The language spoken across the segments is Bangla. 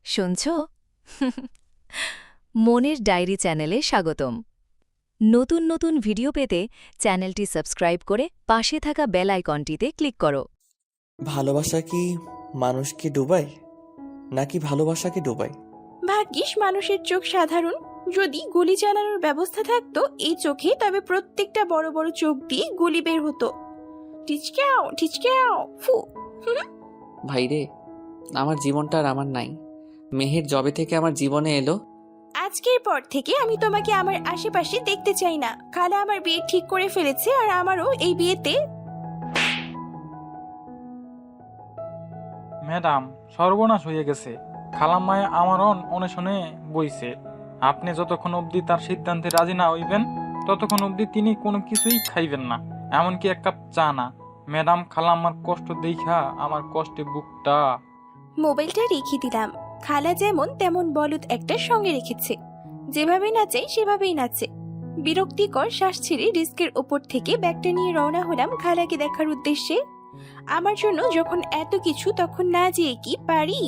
শুনছ? মনের ডায়েরি চ্যানেলে স্বাগতম। নতুন নতুন ভিডিও পেতে চ্যানেলটি সাবস্ক্রাইব করে পাশে থাকা বেল আইকনটিতে ক্লিক করো। ভালোবাসা কি মানুষকে ডুবায় নাকি ভালোবাসাকে ডুবায়? ভাগ্যিস মানুষের চোখ সাধারণ। যদি গুলি চালানোর ব্যবস্থা থাকতো এই চোখে, তবে প্রত্যেকটা বড় বড় চোখ দিয়ে গুলি বের হতো। টিচকাও টিচকাও ফু। ভাইরে, আমার জীবনটা আর আমার নাই। মেহের জবে থেকে আমার জীবনে এলো, আজকের পর থেকে আমি তোমাকে আমার আশেপাশে দেখতে চাই না। খালা আমার বিয়ে ঠিক করে ফেলেছে, আর আমারও এই বিয়েতে। ম্যাডাম, সর্বনাশ হয়ে গেছে। খালাম্মায় আমার অনশনে বইছে। আপনি যতক্ষণ অবধি তার সিদ্ধান্তে রাজি না হইবেন ততক্ষণ অবধি তিনি কোনো কিছুই খাইবেন না, এমনকি এক কাপ চা না। ম্যাডাম, খালাম্মার কষ্ট দেখা আমার কষ্টে বুকটা। মোবাইলটা রেখে দিলাম। খালা যেমন তেমন বলদ একটা সঙ্গে রেখেছে, যেভাবে নাচাই সেভাবেই নাচে। বিরক্তিকর শ্বাস ছেড়ে ডেস্কের ওপর থেকে ব্যাগটা নিয়ে রওনা হলাম খালাকে দেখার উদ্দেশ্যে। আমার জন্য যখন এত কিছু, তখন না যেয়ে কি পারি?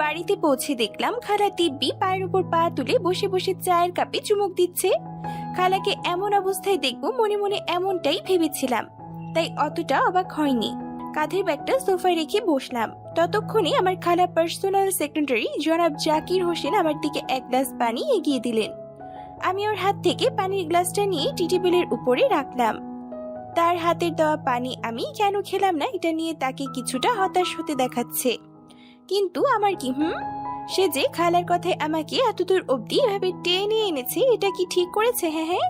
বাড়িতে পৌঁছে দেখলাম খালা দিব্যি পায়ের উপর পা তুলে বসে বসে চায়ের কাপে চুমুক দিচ্ছে। খালাকে এমন অবস্থায় দেখবো মনে মনে এমনটাই ভেবেছিলাম, তাই অতটা অবাক হয়নি। কাঁধের ব্যাগটা সোফায় রেখে বসলাম। ততক্ষণে আমার খালা পার্সোনাল সেক্রেটারি জনাব জাকির হোসেন আমার দিকে এক গ্লাস পানি এগিয়ে দিলেন। আমি ওর হাত থেকে পানির গ্লাসটা নিয়ে টি টেবিলের উপরে রাখলাম। তার হাতের দেওয়া পানি আমি কেন খেলাম না, এটা নিয়ে তাকে কিছুটা হতাশ হতে দেখাচ্ছে। কিন্তু আমার কি, সে যে খালার কথায় আমাকে এতদূর অবধি এভাবে টেনে এনেছে, এটা কি ঠিক করেছে? হ্যাঁ হ্যাঁ,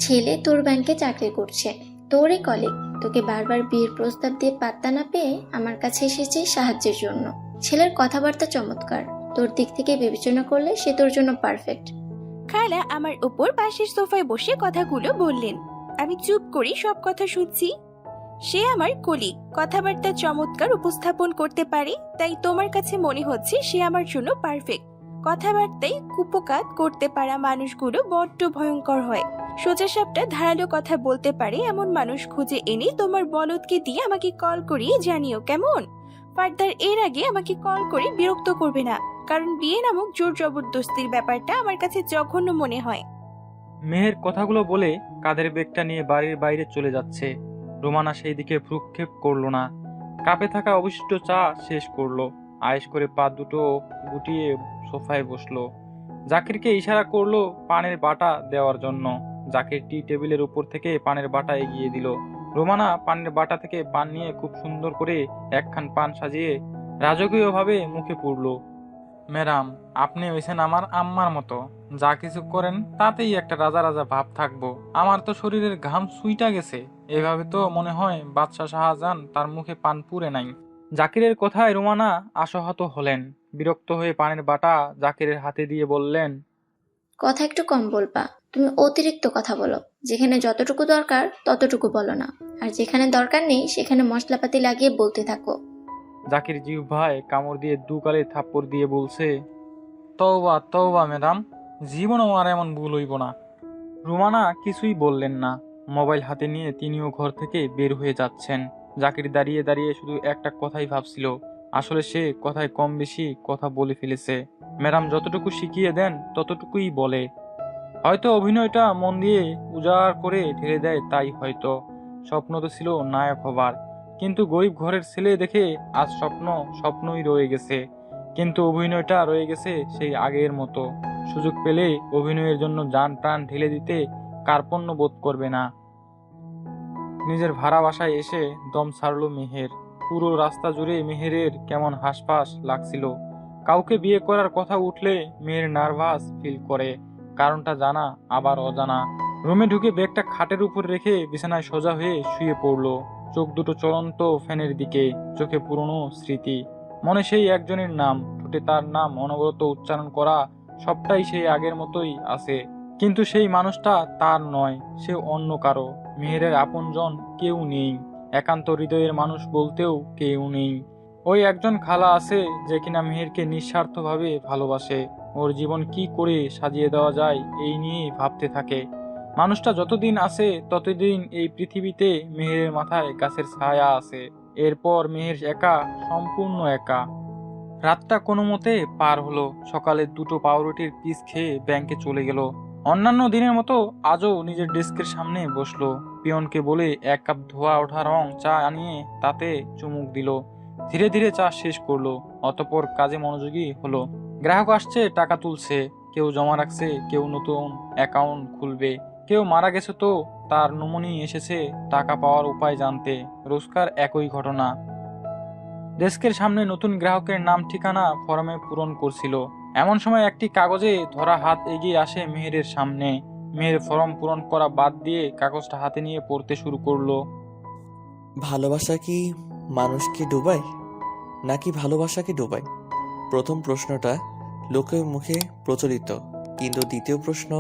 ছেলে তোর ব্যাংকে চাকরি করছে, তোরই কলিগ। তোকে বারবার বিয়ের প্রস্তাব দিয়ে পাত্তা না পেয়ে আমার কাছে এসেছে সাহায্যের জন্য। ছেলের কথাবার্তা চমৎকার, তোর দিক থেকে বিবেচনা করলে সে তোর জন্য পারফেক্ট। খালা আমার উপর পাশের সোফায় বসে কথাগুলো বললেন। আমি চুপ করি সব কথা শুনছি। সে আমার কলিগ, কথাবার্তা চমৎকার উপস্থাপন করতে পারে, তাই তোমার কাছে মনে হচ্ছে সে আমার জন্য পারফেক্ট। কথাবার্তায় কুপকাত করতে পারা মানুষগুলো বড্ড ভয়ঙ্কর হয়। সোজাসাপটা ধারালো কথা বলতে পারে এমন মানুষ খুঁজে এনে তোমার বলদকে দিয়ে আমাকে কল করিয়ে জানিও, কেমন? ফার্দার এর আগে আমাকে কল করে বিরক্ত করবে না, কারণ বিয়ে নামক জোর জবরদস্তির ব্যাপারটা আমার কাছে জঘন্য মনে হয়। মেহের কথাগুলো বলে কাঁধের ব্যাগটা নিয়ে বাড়ির বাইরে চলে যাচ্ছে। রোমানা সেই দিকে ভ্রুক্ষেপ করলো না। কাপে থাকা অবশিষ্ট চা শেষ করলো। আয়েশ করে পা দুটো গুটিয়ে সোফায় বসলো। জাকিরকে ইশারা করলো পানের বাটা দেওয়ার জন্য। জাকির টি টেবিলের উপর থেকে পানের বাটা এগিয়ে দিল। রোমানা পানের বাটা থেকে পান নিয়ে খুব সুন্দর করে একখান পান সাজিয়ে রাজকীয়ভাবে মুখে পুরলো। ম্যাডাম, আপনি হয়েছেন আমার আম্মার মতো। যা কিছু করেন তাতেই একটা রাজা রাজা ভাব থাকবো। আমার তো শরীরের ঘাম সুইটা গেছে। এভাবে তো মনে হয় বাদশাহ শাহজাহান তার মুখে পান পুরে নাই। জাকিরের কথায় রোমানা আশাহত হলেন। বিরক্ত হয়ে পানের বাটা জাকিরের হাতে দিয়ে বললেন, কথা একটু কম বলবা। তুমি অতিরিক্ত কথা বলো। যেখানে যতটুকু দরকার ততটুকু বলো না, আর যেখানে দরকার নেই সেখানে মশলাপাতি লাগিয়ে বলতে থাকো। জাকির জিহ্বায় কামড় দিয়ে দুগালে থাপ্পড় দিয়ে বলছে, তওবা তওবা ম্যাডাম, জীবনও আর এমন ভুল হইব না। রুমানা কিছুই বললেন না। মোবাইল হাতে নিয়ে তিনিও ঘর থেকে বের হয়ে যাচ্ছেন। জাকির দাঁড়িয়ে দাঁড়িয়ে শুধু একটা কথাই ভাবছিল। আসলে সে কথায় কম বেশি কথা বলে ফেলেছে। ম্যাডাম যতটুকু শিখিয়ে দেন ততটুকুই বলে। হয়তো অভিনয়টা মন দিয়ে উজাড় করে ঢেলে দেয়, তাই হয়তো। স্বপ্ন তো ছিল নায়ক হবার, কিন্তু গরিব ঘরের ছেলে দেখে আজ স্বপ্নই রয়ে গেছে। কিন্তু অভিনয়টা রয়ে গেছে সেই আগের মতো। সুযোগ পেলে অভিনয়ের জন্য জান প্রাণ ঢেলে দিতে কার্পণ্য বোধ করবে না। নিজের ভাড়া বাসায় এসে দম ছাড়ল মেহের। পুরো রাস্তা জুড়ে মেহেরের কেমন হাসফাস লাগছিল। কাউকে বিয়ে করার কথা উঠলে মেয়ের নার্ভাস ফিল করে। কারণটা জানা আবার অজানা। রুমে ঢুকে ব্যাগটা খাটের উপর রেখে বিছানায় সোজা হয়ে শুয়ে পড়ল। চোখ দুটো চলন্ত ফ্যানের দিকে, চোখে পুরনো স্মৃতি। মনে সেই একজনের নাম, ঠোঁটে তার নাম অনবরত উচ্চারণ করা। সবটাই সেই আগের মতোই আছে, কিন্তু সেই মানুষটা তার নয়, সে অন্য কারো। মেহেরের আপনজন কেউ নেই, একান্ত হৃদয়ের মানুষ বলতেও কেউ নেই। ওই একজন খালা আছে যে কিনা মেহেরকে নিঃস্বার্থভাবে ভালোবাসে। ওর জীবন কি করে সাজিয়ে দেওয়া যায় এই নিয়েই ভাবতে থাকে। মানুষটা যতদিন আছে ততদিন এই পৃথিবীতে মেহেরের মাথায় গাছের ছায়া আছে। এরপর মেহের একা, সম্পূর্ণ একা। রাতটা কোনো মতে পার হলো। সকালে 2টো পাউরুটির পিস খেয়ে ব্যাংকে চলে গেল। অন্যান্য দিনের মতো আজও নিজের ডেস্কের সামনে বসলো। পিয়নকে বলে 1 কাপ ধোয়া ওঠা রং চা আনিয়ে তাতে চুমুক দিল। ধীরে ধীরে চা শেষ করলো। অতঃপর কাজে মনোযোগী হলো। গ্রাহক আসছে, টাকা তুলছে, কেউ জমা রাখছে, কেউ নতুন অ্যাকাউন্ট খুলবে, কেউ মারা গেছে তো তার নমুনি এসেছে টাকা পাওয়ার উপায় জানতে। রোজকার একই ঘটনা। ডেস্কের সামনে নতুন গ্রাহকের নাম ঠিকানা ফর্মে পূরণ করছিল। এমন সময় একটি কাগজে ধরা হাত এগিয়ে আসে মেহেরের সামনে। মেহের ফর্ম পূরণ করা বাদ দিয়ে কাগজটা হাতে নিয়ে পড়তে শুরু করলো। ভালোবাসা কি মানুষকে ডুবায় নাকি ভালোবাসাকে ডুবায়? প্রথম প্রশ্নটা লোকের মুখে প্রচলিত, কিন্তু দ্বিতীয় প্রশ্ন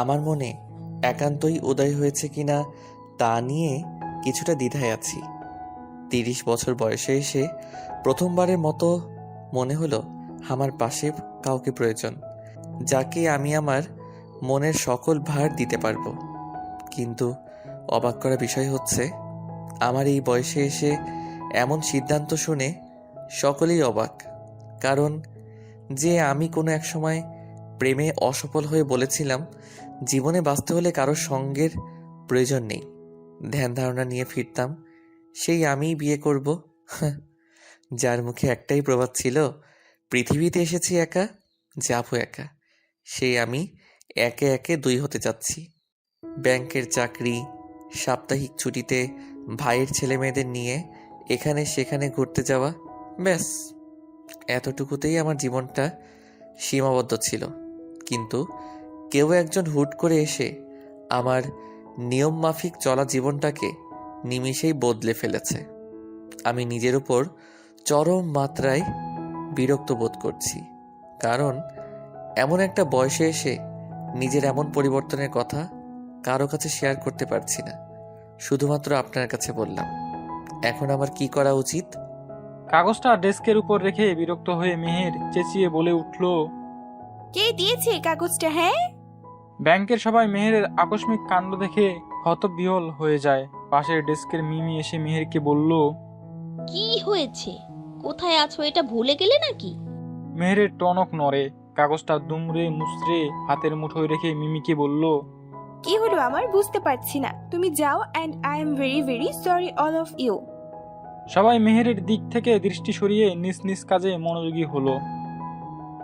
আমার মনে একান্তই উদয় হয়েছে কিনা তা নিয়ে কিছুটা দ্বিধায় আছি। 30 বছর বয়সে এসে প্রথমবারের মতো মনে হলো আমার পাশে কাউকে প্রয়োজন, যাকে আমি আমার মনের সকল ভার দিতে পারবো। কিন্তু অবাক করা বিষয় হচ্ছে, আমার এই বয়সে এসে এমন সিদ্ধান্ত শুনে সকলেই অবাক। কারণ যে আমি কোনো এক সময় প্রেমে অসফল হয়ে বলেছিলাম জীবনে বাঁচতে হলে কারোর সঙ্গের প্রয়োজন নেই, ধ্যান ধারণা নিয়ে ফিরতাম, সেই আমিই বিয়ে করব। যার মুখে একটাই প্রবাদ ছিল, পৃথিবীতে এসেছি একা, যাবো একা, সেই আমি একে একে 2 হতে যাচ্ছি। ব্যাংকের চাকরি, সাপ্তাহিক ছুটিতে ভাইয়ের ছেলে মেয়েদের নিয়ে এখানে সেখানে ঘুরতে যাওয়া, ব্যাস এতটুকুতেই আমার জীবনটা সীমাবদ্ধ ছিল। কিন্তু কেউ একজন হুট করে এসে আমার নিয়ম মাফিক চলা জীবনটাকে নিমিষেই বদলে ফেলেছে। আমি নিজের উপর চরম মাত্রায় বিরক্ত বোধ করছি, কারণ এমন একটা বয়সে এসে নিজের এমন পরিবর্তনের কথা কারো কাছে শেয়ার করতে পারছি না। শুধুমাত্র আপনার কাছে বললাম। এখন আমার কি করা উচিত? কাগজটা ডেস্কের উপর রেখে বিরক্ত হয়ে মেহের চেঁচিয়ে বলে উঠল। কে দিয়েছে এই কাগজটা? হ্যাঁ, ব্যাংকের সবাই মেহেরের আকস্মিক কাণ্ড দেখে হতবিহ্বল হয়ে যায়। পাশের ডেস্কের মিমি এসে মেহেরকে বলল। কি হয়েছে? কোথায় আছো? এটা ভুলে গেলে নাকি? মেহেরের টনক নড়ে। কাগজটা দুমড়ে মুচড়ে হাতের মুঠোয় রেখে মিমিকে বলল। কি হলো আমার বুঝতে পারছি না। তুমি যাও, and I am very very sorry all of you. সবাই মেহেরের দিক থেকে দৃষ্টি সরিয়ে নিজ নিজ কাজে মনোযোগী হলো।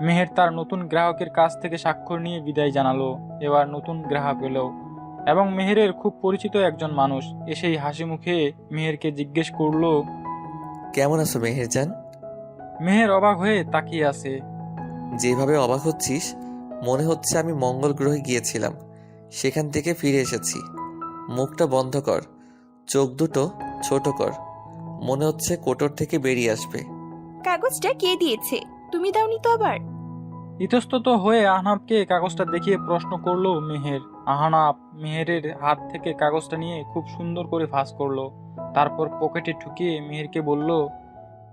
মেহের তার নতুন গ্রাহকের কাছ থেকে স্বাক্ষর নিয়ে বিদায় জানালো। এবার নতুন গ্রাহক এলো এবং মেহেরের খুব পরিচিত একজন মানুষ এসেই হাসি মুখে মেহেরকে জিজ্ঞেস করলো। কেমন আছো মেহেরজান? মেহের অবাক হয়ে তাকিয়ে আছে। যেভাবে অবাক হচ্ছিস মনে হচ্ছে আমি মঙ্গল গ্রহে গিয়েছিলাম, সেখান থেকে ফিরে এসেছি। মুখটা বন্ধ কর, চোখ দুটো ছোট কর, মনে হচ্ছে কোটর থেকে বেরিয়ে আসবে। কাগজটা কে দিয়েছে? তুমি দাওনি তো আবার? ইতস্তত হয়ে আহনাবকে কাগজটা দেখিয়ে প্রশ্ন করলো মেহের। আহনাব মেহেরের হাত থেকে কাগজটা নিয়ে খুব সুন্দর করে ভাঁজ করলো। তারপর পকেটে ঢুকিয়ে মেহেরকে বলল।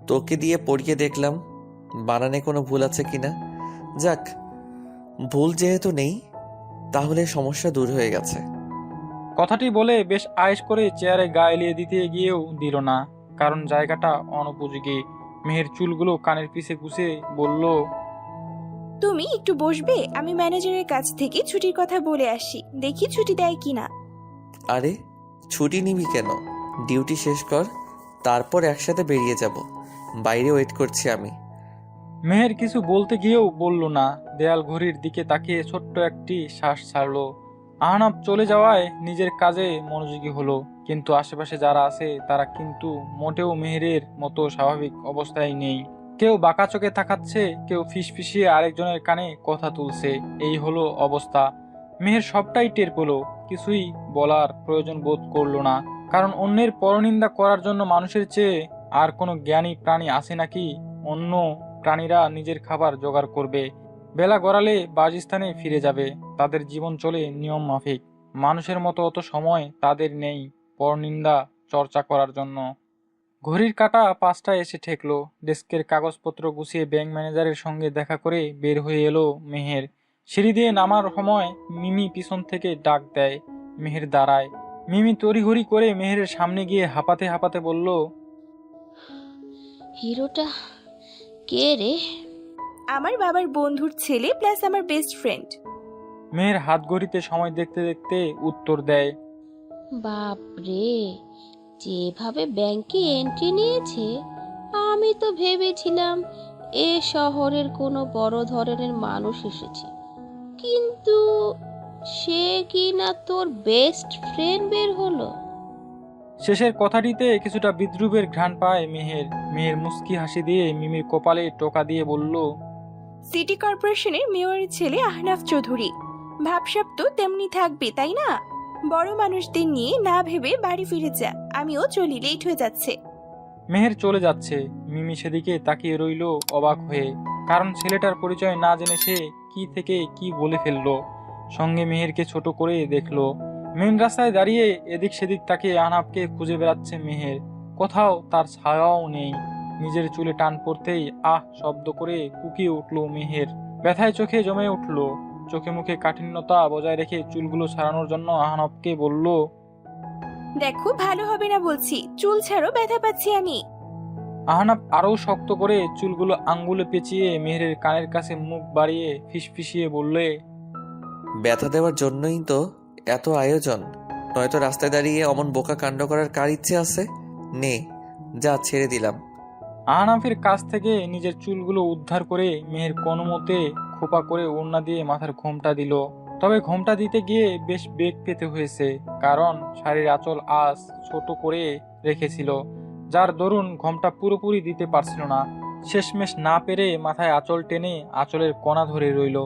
তোকে দিয়ে পড়িয়ে দেখলাম বানানে কোনো ভুল আছে কিনা। যাক, ভুল যেহেতু নেই তাহলে সমস্যা দূর হয়ে গেছে। কথাটি বলে বেশ আয়েশ করে চেয়ারে গা এলিয়ে দিতে গিয়েও দিল না, কারণ জায়গাটা অনুপযোগী। মেহের চুলগুলো কানের পিছে গুছে বলল। তুমি একটু বসবে? আমি ম্যানেজারের কাছ থেকে ছুটির কথা বলে আসি, দেখি ছুটি দেয় কিনা। আরে ছুটি নিবি কেন? ডিউটি শেষ কর, তারপর একসাথে বেরিয়ে যাব। বাইরে ওয়েট করছি আমি। মেহের কিছু বলতে গিয়েও বলল না। দেয়াল ঘড়ির দিকে তাকিয়ে ছোট্ট একটি শ্বাস ছাড়লো। আহনাব চলে যাওয়ায় নিজের কাজে মনোযোগী হলো, কিন্তু আশেপাশে যারা আছে তারা কিন্তু মোটেও মেহেরের মতো স্বাভাবিক অবস্থায় নেই। কেউ বাঁকা চোখে তাকাচ্ছে, কেউ ফিসফিসিয়ে আরেকজনের কানে কথা তুলছে। এই হলো অবস্থা। মেহের সবটাই টের পেলো, কিছুই বলার প্রয়োজন বোধ করলো না। কারণ অন্যের পরনিন্দা করার জন্য মানুষের চেয়ে আর কোনো জ্ঞানী প্রাণী আছে নাকি? অন্য প্রাণীরা নিজের খাবার জোগাড় করবে, বেলা গড়ালে বাসস্থানে ফিরে যাবে, তাদের জীবন চলে নিয়ম মাফিক। মানুষের মতো অত সময় তাদের নেই পরনিন্দা চর্চা করার জন্য। ঘড়ির কাঁটা 5টায় এসে ঠেকলো। ডেস্কের কাগজপত্র গুছিয়ে ব্যাংক ম্যানেজারের সঙ্গে দেখা করে বের হয়ে এলো মেহের। সিঁড়ি দিয়ে নামার সময় মিমি পিছন থেকে ডাক দেয়। মেহের দাঁড়ায়। মিমি তড়িঘড়ি করে মেহেরের সামনে গিয়ে হাঁপাতে হাঁপাতে বলল। হিরোটা কে রে? আমার বাবার বন্ধুর ছেলে প্লাস আমার বেস্ট ফ্রেন্ড। মেহের হাত ঘড়িতে সময় দেখতে দেখতে উত্তর দেয়। বাপরে, যেভাবে ব্যাংকে এন্ট্রি নিয়েছে, আমি তো ভেবেছিলাম এ শহরের কোনো বড় ধরনের মানুষ এসেছে, কিন্তু সে কি না তোর বেস্ট ফ্রেন্ড বের হলো। শেষের কথাটিতে কিছুটা বিদ্রুপের ঘ্রাণ পায় মেহের। মেহের মুস্কি হাসি দিয়ে মিমির কপালে টোকা দিয়ে বলল, সিটি কর্পোরেশনের মেয়রের ছেলে আহনাফ চৌধুরী। ভাবসাব তো তেমনি থাকবে, তাই না? বড় মানুষদের নিয়ে না ভেবে বাড়ি ফিরে যা, আমিও চলি, লেট হয়ে যাচ্ছে। মেহের চলে যাচ্ছে। মিমি সেদিকে তাকিয়ে রইল অবাক হয়ে, কারণ ছেলেটার পরিচয় না জেনে সে কি থেকে কি বলে ফেললো। সঙ্গে মেহেরকে ছোট করে দেখলো। মেন রাস্তায় দাঁড়িয়ে এদিক সেদিক তাকিয়ে আহনাফকে খুঁজে বেড়াচ্ছে মেহের। কোথাও তার ছায়াও নেই। নিজের চুলে টান পড়তেই আহ শব্দ করে কুকিয়ে উঠল মেহের। ব্যথায় চোখে জমে উঠল। চোখে মুখে কাঠিন্যতা বজায় রেখে চুলগুলো ছাড়ানোর জন্য আহনাফকে বলল, দেখো, ভালো হবে না বলছি, চুল ছাড়ো, ব্যথা পাচ্ছি আমি। আহনাফ আরো শক্ত করে চুলগুলো আঙ্গুলে পেঁচিয়ে মেহেরের কানের কাছে মুখ বাড়িয়ে ফিসফিসিয়ে বললে, ব্যথা দেওয়ার জন্যই তো এত আয়োজন, নয়তো রাস্তায় দাঁড়িয়ে অমন বোকা কাণ্ড করার কার ইচ্ছে আছে? নে, যা, ছেড়ে দিলাম। আহনাফের কাছ থেকে নিজের চুলগুলো উদ্ধার করে মেহের কোনোমতে খোপা করে ওড়না দিয়ে মাথার ঘোমটা দিল। তবে ঘোমটা দিতে গিয়ে বেশ বেগ পেতে হয়েছে, কারণ শাড়ির আঁচল আজ ছোট করে রেখেছিল, যার দরুন ঘোমটা পুরোপুরি দিতে পারছিল না। শেষমেশ না পেরে মাথায় আঁচল টেনে আঁচলের কণা ধরে রইল।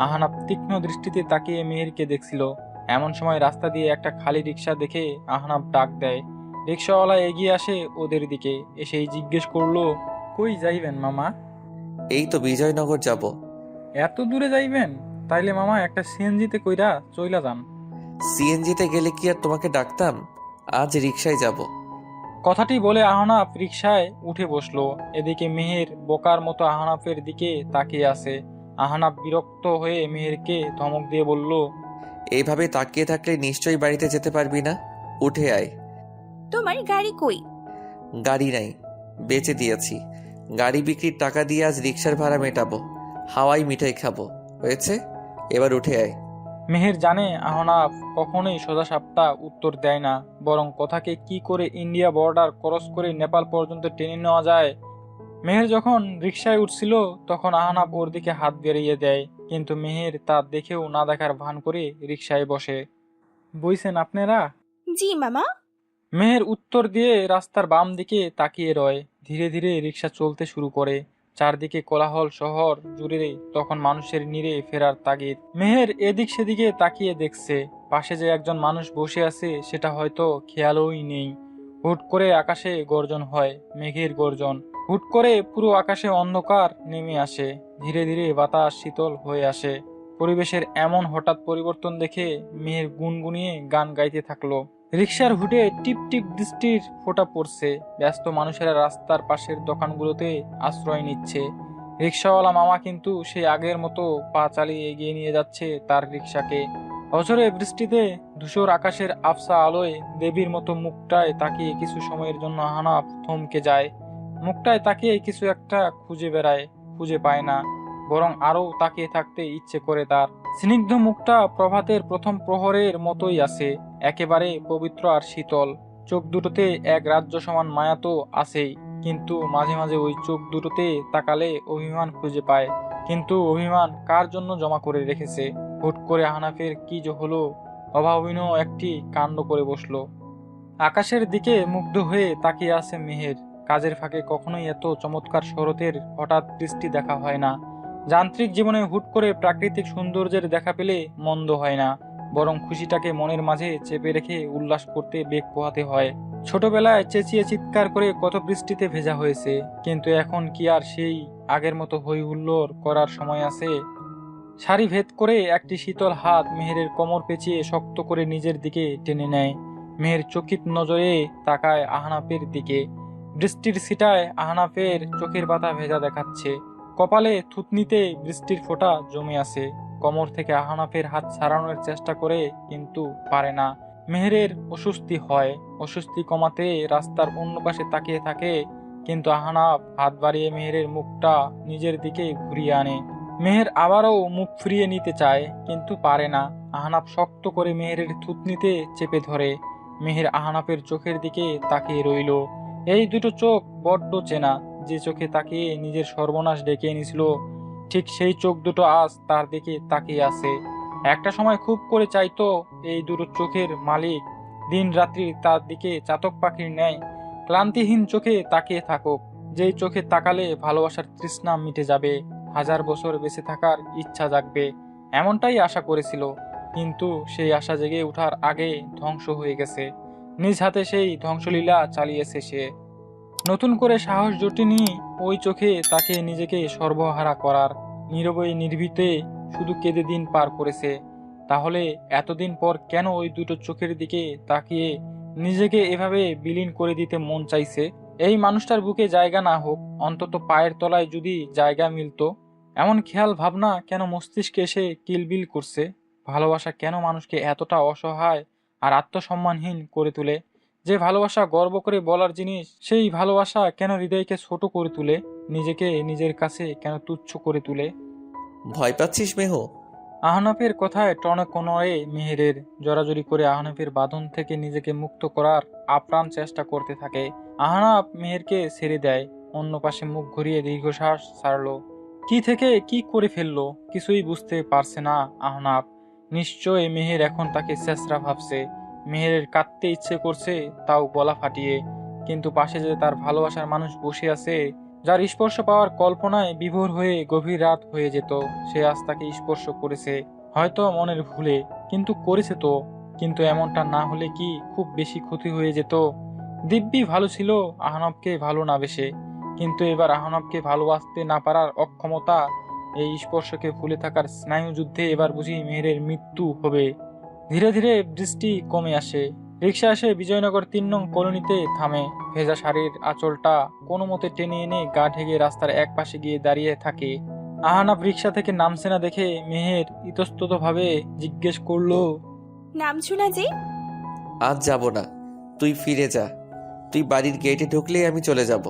আহনাফ তীক্ষ্ণ দৃষ্টিতে তাকিয়ে মেহেরকে দেখছিল। এমন সময় রাস্তা দিয়ে একটা খালি রিক্সা দেখে আহনাফ ডাক দেয়। রিক্সাওয়ালা এগিয়ে আসে ওদের দিকে, এসেই জিজ্ঞেস করলো, কই যাইবেন মামা? এই তো বিজয়নগর যাব। এত দূরে যাইবেন? তাইলে মামা একটা সিএনজিতে কইরা চইলা যান। সিএনজিতে গেলে কি আর তোমাকে ডাকতাম? আজ রিক্সায় যাব। কথাটি বলে আহনাফ রিক্সায় উঠে বসলো। এদিকে মেহের বোকার মতো আহনাফের দিকে তাকিয়ে আছে। আহনাফ বিরক্ত হয়ে মেহেরকে ধমক দিয়ে বলল, এইভাবে তাকিয়ে থাকলে নিশ্চয়ই বাড়িতে যেতে পারবি না। উঠে আয়। তোমার গাড়ি কই? গাড়ি নাই, বেচে দিয়েছি। গাড়ি বিক্রির টাকা দিয়ে আজ রিক্সার ভাড়া মেটাবো, হাওয়াই মিঠাই খাবো। হয়েছে, এবার উঠে আয়। মেহের জানে আহনাফ কখনোই সোজাসাপটা উত্তর দেয় না, বরং কথাকে কি করে ইন্ডিয়া বর্ডার ক্রস করে নেপাল পর্যন্ত টেনে নেওয়া যায়। মেহের যখন রিকশায় উঠছিল তখন আহনাফ ওর দিকে হাত বেরিয়ে দেয়, কিন্তু মেহের তা দেখেও না দেখার ভান করে রিকশায় বসে। বইছেন আপনারা? জি মামা। মেহের উত্তর দিয়ে রাস্তার বাম দিকে তাকিয়ে রয়। ধীরে ধীরে রিকশা চলতে শুরু করে। চারদিকে কোলাহল শহর জুড়ে তখন মানুষের নিরে ফেরার তাগিদ। মেহের এদিক সেদিকে তাকিয়ে দেখছে, পাশে যে একজন মানুষ বসে আছে সেটা হয়তো খেয়ালই নেই। হুট করে আকাশে গর্জন হয়, মেঘের গর্জন। হুট করে পুরো আকাশে অন্ধকার নেমে আসে। ধীরে ধীরে বাতাস শীতল হয়ে আসে। পরিবেশের এমন হঠাৎ পরিবর্তন দেখে মেহের গুনগুনিয়ে গান গাইতে থাকলো। রিকশার হুডে টিপ টিপ বৃষ্টির ফোঁটা পড়ছে। ব্যস্ত মানুষেরা রাস্তার পাশের দোকানগুলোতে আশ্রয় নিচ্ছে। রিকশাওয়ালা মামা কিন্তু সে আগের মতো পা চালিয়ে এগিয়ে নিয়ে যাচ্ছে তার রিকশাকে। অঝরে বৃষ্টিতে ধূসর আকাশের আফসা আলোয় দেবীর মতো মুখটায় তাকিয়ে কিছু সময়ের জন্য আহনাফ থমকে যায়। মুখটায় তাকিয়ে কিছু একটা খুঁজে বেড়ায়, খুঁজে পায় না, বরং আরও তাকিয়ে থাকতে ইচ্ছে করে তার। স্নিগ্ধ মুখটা প্রভাতের প্রথম প্রহরের মতোই আছে, একেবারে পবিত্র আর শীতল। চোখ দুটোতে এক রাজ্য সমান মায়া তো আছেই, কিন্তু মাঝে মাঝে ওই চোখ দুটোতে তাকালে অভিমান খুঁজে পায়। কিন্তু অভিমান কার জন্য জমা করে রেখেছে? হুট করে আহনাফের কি যে হলো, অভাবনীয় একটি কাণ্ড করে বসলো। আকাশের দিকে মুগ্ধ হয়ে তাকিয়ে আছে মেহের। কাজের ফাঁকে কখনোই এত চমৎকার শরতের হঠাৎ দৃষ্টি দেখা হয় না। যান্ত্রিক জীবনে হুট করে প্রাকৃতিক সৌন্দর্যের দেখা পেলে মন্দ হয় না, বরং খুশিটাকে মনের মাঝে চেপে রেখে উল্লাস করতে বেগ পোহাতে হয়। ছোটবেলায় চেঁচিয়ে চিৎকার করে কত বৃষ্টিতে ভেজা হয়েছে, কিন্তু এখন কি আর সেই আগের মতো হই হুল্লোড় করার সময় আছে? সারি ভেদ করে একটি শীতল হাত মেহেরের কোমর পেঁচিয়ে শক্ত করে নিজের দিকে টেনে নেয়। মেহের চকিত নজরে তাকায় আহনাফের দিকে। বৃষ্টির ছিটায় আহনাফের চোখের পাতা ভেজা দেখাচ্ছে। কপালে থুতনিতে বৃষ্টির ফোঁটা জমে আছে। কোমর থেকে আহনাফের হাত ছাড়ানোর চেষ্টা করে, কিন্তু পারে না। মেহেরের অস্বস্তি হয়। অস্বস্তি কমাতে রাস্তার অন্য পাশে তাকিয়ে থাকে। কিন্তু আহনাফ হাত বাড়িয়ে মেহেরের মুখটা নিজের দিকে ঘুরিয়ে আনে। মেহের আবারও মুখ ফিরিয়ে নিতে চায়, কিন্তু পারে না। আহনাফ শক্ত করে মেহেরের থুতনিতে চেপে ধরে। মেহের আহনাফের চোখের দিকে তাকিয়ে রইল। এই দুটো চোখ বড্ড চেনা। যে চোখে তাকিয়ে নিজের সর্বনাশ ডেকে এনেছিল, ঠিক সেই চোখ দুটো আজ তার দিকে তাকিয়ে আছে। একটা সময় খুব করে চাইতো এই দুটো চোখের মালিক দিন রাত্রি তার দিকে চাতক পাখির ন্যায় ক্লান্তিহীন চোখে তাকিয়ে থাকুক, যেই চোখে তাকালে ভালোবাসার তৃষ্ণা মিটে যাবে, 1000 বছর বেঁচে থাকার ইচ্ছা জাগবে। এমনটাই আশা করেছিল, কিন্তু সেই আশা জেগে ওঠার আগে ধ্বংস হয়ে গেছে। নিজ হাতে সেই ধ্বংসলীলা চালিয়েছে সে। নতুন করে সাহস জোটেনি ওই চোখে তাকে নিজেকে সর্বহারা করার। নীরবে নির্ভীতে শুধু কেঁদে দিন পার করেছে। তাহলে এতদিন পর কেন ওই দুটো চোখের দিকে তাকিয়ে নিজেকে এভাবে বিলীন করে দিতে মন চাইছে? এই মানুষটার বুকে জায়গা না হোক, অন্তত পায়ের তলায় যদি জায়গা মিলতো। এমন খেয়াল ভাবনা কেন মস্তিষ্কে এসে কিলবিল করছে? ভালোবাসা কেন মানুষকে এতটা অসহায় আর আত্মসম্মানহীন করে তোলে? যে ভালোবাসা গর্ব করে বলার জিনিস, সেই ভালোবাসা কেন হৃদয়কে ছোট করে তুলে, নিজেকে নিজের কাছে কেন তুচ্ছ করে তুলে? ভয় পাচ্ছিস মেহু? আহনাফের কথায় টনক নড়ে মেহেরের। জোরাজুরি করে আহনাফের বাঁধন থেকে নিজেকে মুক্ত করার আপ্রাণ চেষ্টা করতে থাকে। আহনাফ মেহেরকে ছেড়ে দেয়, অন্য পাশে মুখ ঘুরিয়ে দীর্ঘশ্বাস ছাড়লো। কি থেকে কি করে ফেললো কিছুই বুঝতে পারছে না আহনাফ। নিশ্চয় মেহের এখন তাকে ছেঁচড়া ভাবছে। মেহেরের কাঁদতে ইচ্ছে করছে, তাও গলা ফাটিয়ে। কিন্তু পাশে যে তার ভালোবাসার মানুষ বসে আছে, যার স্পর্শ পাওয়ার কল্পনায় বিভোর হয়ে গভীর রাত হয়ে যেত, সে আজ তাকে স্পর্শ করেছে। হয়তো মনের ভুলে, কিন্তু করেছে তো। কিন্তু এমনটা না হলে কি খুব বেশি ক্ষতি হয়ে যেত? দিব্যি ভালো ছিল আহনাবকে ভালো না বেশে, কিন্তু এবার আহনাবকে ভালোবাসতে না পারার অক্ষমতা, এই স্পর্শকে ভুলে থাকার স্নায়ু যুদ্ধে এবার বুঝি মেহেরের মৃত্যু হবে। ধীরে ধীরে বৃষ্টি কমে আসে। রিক্সা এসে বিজয়নগর 3 নং কলোনিতে থামে। ভেজা শাড়ির আঁচলটা কোনো মতে টেনে এনে গা ঢেকে রাস্তার এক পাশে গিয়ে দাঁড়িয়ে থাকে। আহনাফ রিক্সা থেকে নামছে না দেখে মেহের ইতস্তত ভাবে জিজ্ঞেস করলো, নামছো না যে? আজ যাব না, তুই ফিরে যা। তুই বাড়ির গেটে ঢুকলেই আমি চলে যাব।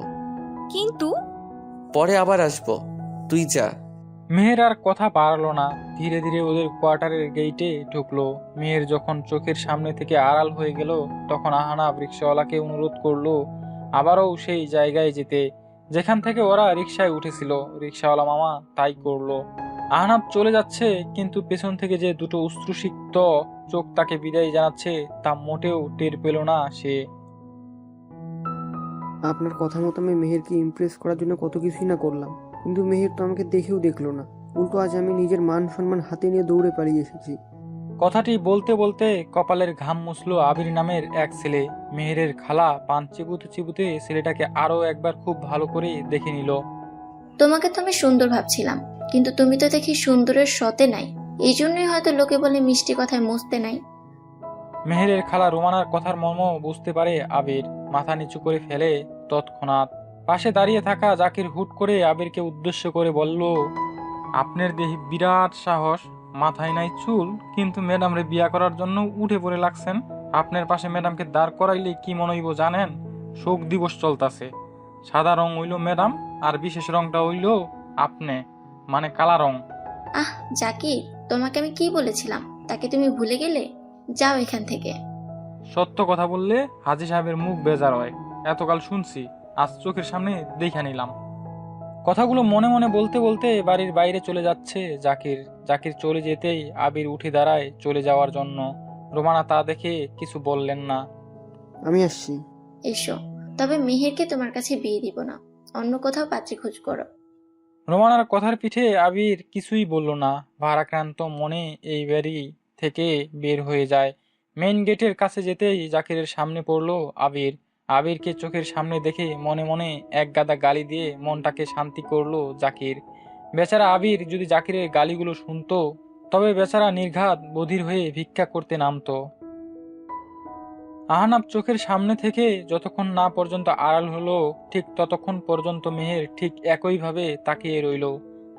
কিন্তু পরে আবার আসবো, তুই যা। মেহের আর কথা বাড়ালো না। ধীরে ধীরে ওদের কোয়ার্টারের গেইটে ঢুকলো। মেহের যখন চোখের সামনে থেকে আড়াল হয়ে গেল, তখন আহনাফ রিক্সাওয়ালাকে অনুরোধ করলো আবারও সেই জায়গায় যেতে, যেখান থেকে ওরা রিক্সায় উঠেছিল। রিক্সাওয়ালা মামা তাই করলো। আহনাফ চলে যাচ্ছে, কিন্তু পেছন থেকে যে দুটো অশ্রুসিক্ত চোখ তাকে বিদায় জানাচ্ছে, তা মোটেও টের পেল না সে। আপনার কথা মতো আমি মেহেরকে ইমপ্রেস করার জন্য কত কিছুই না করলাম, কিন্তু মেহের তো আমাকে দেখেও দেখলো না। উল্টো আজ আমি নিজের মান সম্মান হাতে নিয়ে দৌড়ে পালিয়ে এসেছি। কথাটি বলতে বলতে কপালের ঘাম মুছল আবির নামের এক ছেলে। মেহেরের খালা পান চিবুতে চিবুতে ছেলেটাকে আরো একবার খুব ভালো করে দেখে নিল। তোমাকে তো আমি সুন্দর ভাবছিলাম, কিন্তু তুমি তো দেখি সুন্দরের শতে নাই। এই জন্যই হয়তো লোকে বলে মিষ্টি কথায় মস্তে নাই। মেহেরের খালা রোমানার কথার মর্ম বুঝতে পারে আবির, মাথা নিচু করে ফেলে তৎক্ষণাৎ। পাশে দাঁড়িয়ে থাকা জাকির হুট করে আবিরকে উদ্দেশ্য করে বলল, আপনার দেহি বিরাট সাহস, মাথায় নাই চুল, কিন্তু ম্যাডামরে বিয়া করার জন্য উঠে পড়ে লাগছেন। আপনার পাশে ম্যাডামকে দাঁড় করাইলে কি মনে হইব জানেন? শোক দিবস চলতাছে। সাদা রং হইল ম্যাডাম, আর বিশেষ রংটা হইল আপনি, মানে কালা রং। আহ জাকির, তোমাকে আমি কি বলেছিলাম তাকে তুমি ভুলে গেলে? যাও এখান থেকে। সত্য কথা বললে হাজি সাহেবের মুখ বেজার হয়। এতকাল শুনছি, আজ চোখের সামনে দেখা নিলাম। কথাগুলো মনে মনে বলতে বলতে বাড়ির বাইরে চলে যাচ্ছে জাকির। জাকির চলে যেতেই আবির উঠে দাঁড়ায় চলে যাওয়ার জন্য। রোমানা তা দেখে কিছু বললেন না। আমি আসছি। এসো, তবে মেহেরকে তোমার কাছে বিয়ে দিব না, অন্য কোথাও পাত্রী খোঁজ করো। রোমানার কথার পিঠে আবির কিছুই বলল না। ভারাক্রান্ত মনে এই বাড়ি থেকে বের হয়ে যায়। মেইন গেটের কাছে যেতেই জাকিরের সামনে পড়লো আবির। আবিরকে চোখের সামনে দেখে মনে মনে এক গাদা গালি দিয়ে মনটাকে শান্তি করলো জাকির। বেচারা আবির যদি জাকিরের গালিগুলো শুনতো, তবে বেচারা নির্ঘাত বধির হয়ে ভিক্ষা করতে নামতো। আহনাফ চোখের সামনে থেকে যতক্ষণ না পর্যন্ত আড়াল হলো, ঠিক ততক্ষণ পর্যন্ত মেহের ঠিক একইভাবে তাকিয়ে রইল।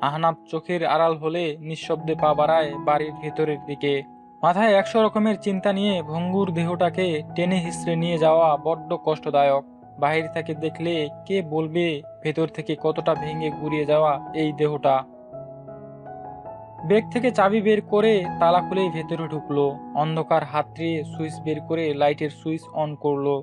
আহনাফ চোখের আড়াল হলে নিঃশব্দে পা বাড়ায় বাড়ির ভেতরের দিকে। মাথায় 100 রকমের চিন্তা নিয়ে ভঙ্গুর দেহটাকে টেনে হিসড়ে নিয়ে যাওয়া বড্ড কষ্টদায়ক। বাহির থেকে দেখলে কে বলবে ভেতর থেকে কতটা ভেঙে গুড়িয়ে যাওয়া এই দেহটা। ব্যাগ থেকে চাবি বের করে তালা খুলেই ভেতরে ঢুকলো। অন্ধকার হাতড়ে সুইচ বের করে লাইটের সুইচ অন করলো।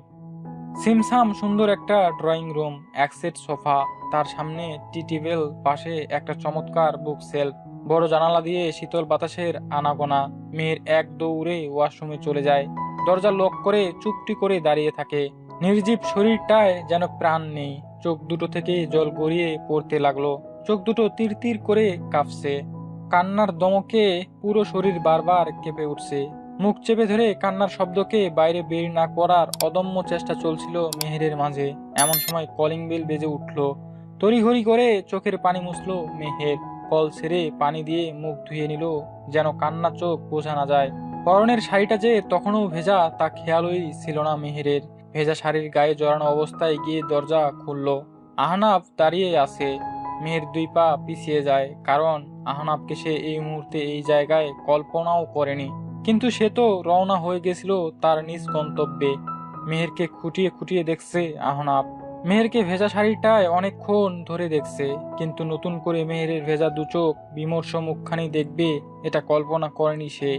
সিমসাম সুন্দর একটা ড্রয়িং রুম, এক সেট সোফা, তার সামনে টি টেবিল, পাশে একটা চমৎকার বুক সেলফ, বড় জানালা দিয়ে শীতল বাতাসের আনাগোনা। মেয়ের এক দৌড়ে ওয়াশরুমে চলে যায়, দরজা লক করে চুপটি করে দাঁড়িয়ে থাকে। নির্জীব শরীরটায় যেন প্রাণ নেই, চোখ দুটো থেকে জল গড়িয়ে পড়তে লাগলো, চোখ দুটো তীর তীর করে কাঁপছে। কান্নার দমকে পুরো শরীর বারবার কেঁপে উঠছে। মুখ চেপে ধরে কান্নার শব্দকে বাইরে বের না করার অদম্য চেষ্টা চলছিল মেহেরের মাঝে। এমন সময় কলিং বেল বেজে উঠল। তড়িঘড়ি করে চোখের পানি মুছল মেহের, কল ছেড়ে পানি দিয়ে মুখ ধুয়ে নিল যেন কান্না চোখ বোঝা না যায়। পরনের শাড়িটা যে তখনও ভেজা তা খেয়ালই ছিল না মেহেরের। ভেজা শাড়ির গায়ে জড়ানো অবস্থায় গিয়ে দরজা খুলল। আহনাফ দাঁড়িয়ে আছে। মেহের দুই পা পিছিয়ে যায়, কারণ আহনাফকে সে এই মুহূর্তে এই জায়গায় কল্পনাও করেনি। কিন্তু সে তো রওনা হয়ে গেছিল তার নিজ গন্তব্যে। মেহেরকে খুঁটিয়ে খুঁটিয়ে দেখছে আহনাফ। মেহেরকে ভেজা শাড়িটায় অনেকক্ষণ ধরে দেখছে, কিন্তু নতুন করে মেহেরের ভেজা দুচোখ বিমর্ষ মুখখানি দেখবে এটা কল্পনা করেনি সে।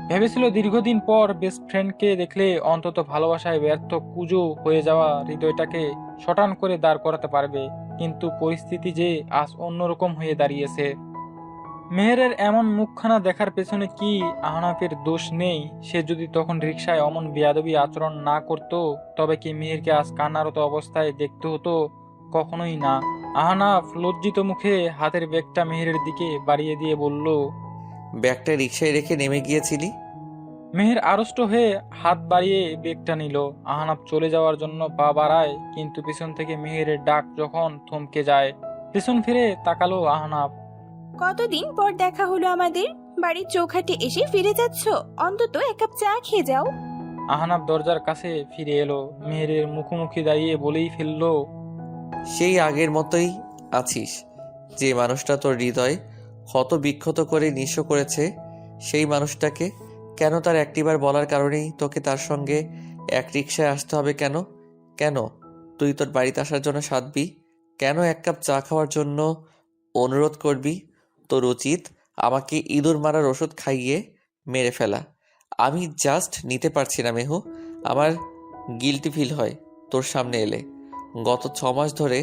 ভেবেছিল দীর্ঘদিন পর বেস্ট ফ্রেন্ডকে দেখলে অন্তত ভালোবাসায় ব্যর্থ কুজো হয়ে যাওয়া হৃদয়টাকে শটান করে দাঁড় করাতে পারবে, কিন্তু পরিস্থিতি যে আজ অন্যরকম হয়ে দাঁড়িয়েছে। মেহেরের এমন মুখখানা দেখার পেছনে কি আহনাফের দোষ নেই? সে যদি তখন রিকশায় অমন বেয়াদবি আচরণ না করত, তবে কি মেহেরকে আজ কান্নারত অবস্থায় দেখতে হতো? কখনোই না। আহনাফ লজ্জিত মুখে হাতের ব্যাগটা মেহেরের দিকে বাড়িয়ে দিয়ে বলল, ব্যাগটা রিক্সায় রেখে নেমে গিয়েছিলি? মেহের আড়ষ্ট হয়ে হাত বাড়িয়ে ব্যাগটা নিল। আহনাফ চলে যাওয়ার জন্য পা বাড়ায়, কিন্তু পিছন থেকে মেহেরের ডাক যখন থমকে যায়, পিছন ফিরে তাকালো আহনাফ। কতদিন পর দেখা হলো আমাদের, বাড়ির চৌখাটে এসে ফিরে যাচ্ছ, অন্তত এক কাপ চা খেয়ে যাও। আহনাফ দরজার কাছে ফিরে এলো। মেহেরের মুখোমুখি দাঁড়িয়ে বলেই ফেললো, সেই আগের মতোই আছিস। যে মানুষটা তোর হৃদয় ক্ষত বিক্ষত করে নিঃস্ব করেছে, সেই মানুষটাকে কেন? তার একটিবার বলার কারণেই তোকে তার সঙ্গে এক রিকশায় আসতে হবে কেন? কেন তুই তোর বাড়িতে আসার জন্য সাধবি? কেন এক কাপ চা খাওয়ার জন্য অনুরোধ করবি? তোর উচিত আমাকে ইঁদুর মারার ওষুধ খাইয়ে মেরে ফেলা। আমি জাস্ট নিতে পারছি না মেহু, আমার গিল্টি ফিল হয় তোর সামনে এলে। গত 6 মাস ধরে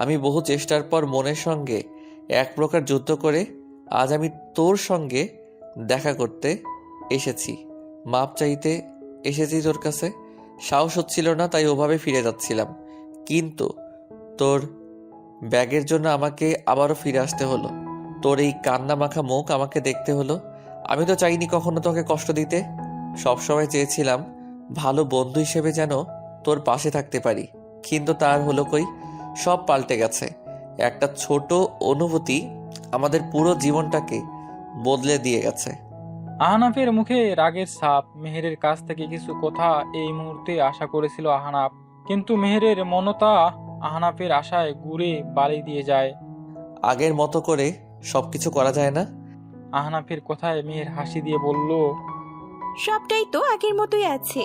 আমি বহু চেষ্টার পর মনের সঙ্গে এক প্রকার যুদ্ধ করে আজ আমি তোর সঙ্গে দেখা করতে এসেছি, মাপ চাইতে এসেছি তোর কাছে। সাহস হচ্ছিল না, তাই ওভাবে ফিরে যাচ্ছিলাম, কিন্তু তোর ব্যাগের জন্য আমাকে আবারও ফিরে আসতে হলো। তোর এই কান্না মাখা মুখ আমাকে দেখতে হলো। আমি তো চাইনি কখনো তোকে কষ্ট দিতে, সবসময় চেয়েছিলাম ভালো বন্ধু হিসেবে যেন তোর পাশে থাকতে পারি, কিন্তু তার হলো কই? সব পাল্টে গেছে। একটা ছোট অনুভূতি আমাদের পুরো জীবনটাকে বদলে দিয়ে গেছে। আহনাফের মুখে রাগের ছাপ। মেহেরের কাছ থেকে কিছু কথা এই মুহূর্তে আশা করেছিল আহনাফ, কিন্তু মেহেরের মনতা আহনাফের আশায় ঘুরে বালি দিয়ে যায়। আগের মতো করে সবকিছু করা যায় না? আহনাফের কথায় মেহের হাসি দিয়ে বলল, সবটাই তো আগের মতোই আছে।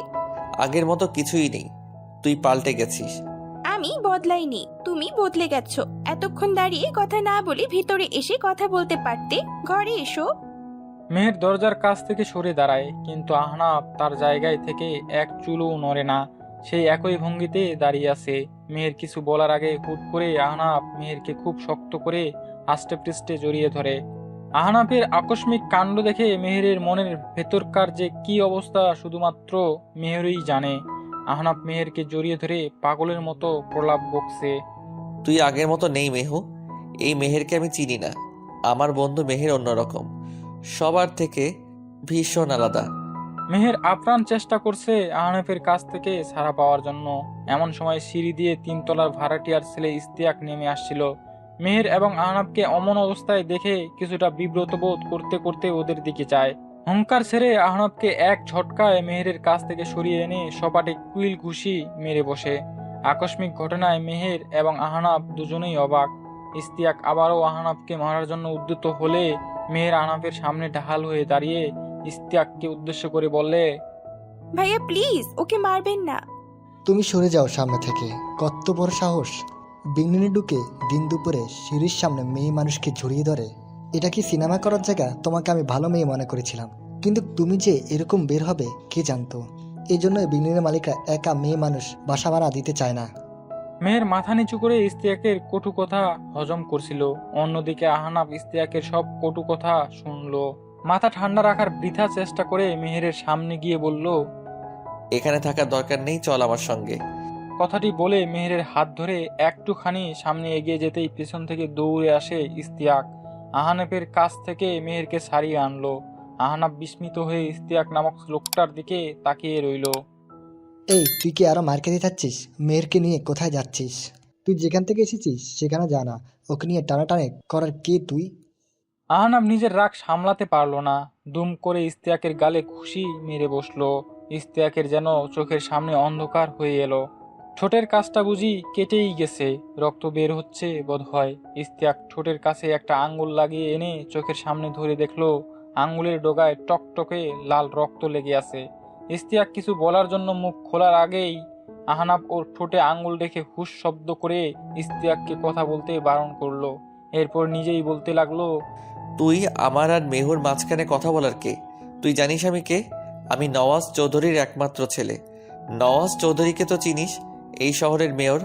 আগের মতো কিছুই নেই, তুই পাল্টে গেছিস। আমি বদলাইনি, তুমি বদলে গেছো। এতক্ষণ দাঁড়িয়ে কথা না বলে ভিতরে এসে কথা বলতে পারতে, ঘরে এসো। মেহের দরজার কাছ থেকে সরে দাঁড়ায়, কিন্তু আহনাফ তার জায়গায় থেকে এক চুলও নড়ে না। সেই একই ভঙ্গিতে দাঁড়িয়ে আছে। মেহের কিছু বলার আগে হুট করে আহনাফ মেহেরকে খুব শক্ত করে আষ্টে পৃষ্ঠে জড়িয়ে ধরে। আহনাফের আকস্মিক কাণ্ড দেখে মেহেরের মনের ভেতরকার যে কি অবস্থা শুধুমাত্র মেহেরই জানে। আহনাফ মেহেরকে জড়িয়ে ধরে পাগলের মতো প্রলাপ বকছে। তুই আগের মতো নেই মেহু, এই মেহেরকে আমি চিনি না। আমার বন্ধু মেহের অন্যরকম, সবার থেকে ভীষণ আলাদা। মেহের আপ্রাণ চেষ্টা করছে আহনাফের কাছ থেকে ছাড়া পাওয়ার জন্য। এমন সময় সিঁড়ি দিয়ে 3 তলার ভাড়াটিয়ার ছেলে ইস্তিয়াক নেমে আসছিল। মেহের এবং আহনাফকে অমন অবস্থায় দেখে কিছুটা বিব্রত বোধ করতে করতে ওদের দিকে যায়। হুঙ্কার ছেড়ে আহনাফকে এক ঝটকায় মেহেরের কাছ থেকে সরিয়ে এনে সপাটে কুইল ঘুষি মেরে বসে। আকস্মিক ঘটনায় মেহের এবং আহনাফ দুজনেই অবাক। ইস্তিয়াক আবারও আহনাফকে মারার জন্য উদ্যত হলে মেহের আহনাফের সামনে ঢাল হয়ে দাঁড়িয়ে ইস্তিয়াককে উদ্দেশ্য করে বললে, ভাইয়া প্লিজ ওকে মারবেন না। তুমি সরে যাও সামনে থেকে। কত বড় সাহস! বিংনিনে ঢুকে দিন দুপুরে সিঁড়ির সামনে মেয়ে মানুষকে ঝুড়িয়ে ধরে। এটা কি সিনেমা করার জায়গা? তোমাকে আমি ভালো মেয়ে মনে করেছিলাম, কিন্তু তুমি যে এরকম বের হবে কে জানতো। এই জন্য বিংনিনের মালিকরা একা মেয়ে মানুষ বাসা ভাড়া দিতে চায় না। মেয়ের মাথা নিচু করে ইস্তিয়াকের কটু কথা হজম করছিল। অন্যদিকে আহনাফ ইস্তিয়াকের সব কটু কথা শুনলো। মাথা ঠান্ডা রাখার বৃথা চেষ্টা করে মেহেরের সামনে গিয়ে বলল, এখানে থাকার দরকার নেই, চল আমার সঙ্গে। কথাটি বলে মেহেরের হাত ধরে একটুখানি সামনে এগিয়ে যেতেই পেছন থেকে দৌড়ে আসে ইস্তিয়াক। আহনাফের কাছ থেকে মেহেরকে সারিয়ে আনলো। আহনাফ বিস্মিত হয়ে ইস্তিয়াক নামক লোকটার দিকে তাকিয়ে রইল। এই, তুই কি আরো মার খেতে যাচ্ছিস? মেয়েরকে নিয়ে কোথায় যাচ্ছিস? তুই যেখান থেকে এসেছিস সেখানে জানা। ওকে নিয়ে টানাটানি করার কে তুই? আহনাফ নিজের রাগ সামলাতে পারল না। দুম করে ইস্তিয়াকের গালে খুশি মেরে বসলো। ইস্তিয়াকের যেন চোখের সামনে অন্ধকার হয়ে এলো। ঠোঁটের কাছটা বুঝি কেটেই গেছে, রক্ত বের হচ্ছে বোধহয়। ইস্তিয়াক ঠোঁটের কাছে একটা আঙ্গুল লাগিয়ে এনে চোখের সামনে ধরে দেখলো আঙ্গুলের ডগায় টকটকে লাল রক্ত লেগে আছে। ইস্তিয়াক কিছু বলার জন্য মুখ খোলার আগেই আহনাফ ওর ঠোঁটে আঙ্গুল রেখে হুশ শব্দ করে ইস্তিয়াককে কথা বলতে বারণ করলো। এরপর নিজেই বলতে লাগলো, তুই আমার আর মেহুর মাঝখানে কথা বলার কে? তুই জানিস আমি কে? আমি নওয়াজ চৌধুরীর একমাত্র ছেলে। নওয়াজ চৌধুরীকে তো চিনিস, এই শহরের মেয়র।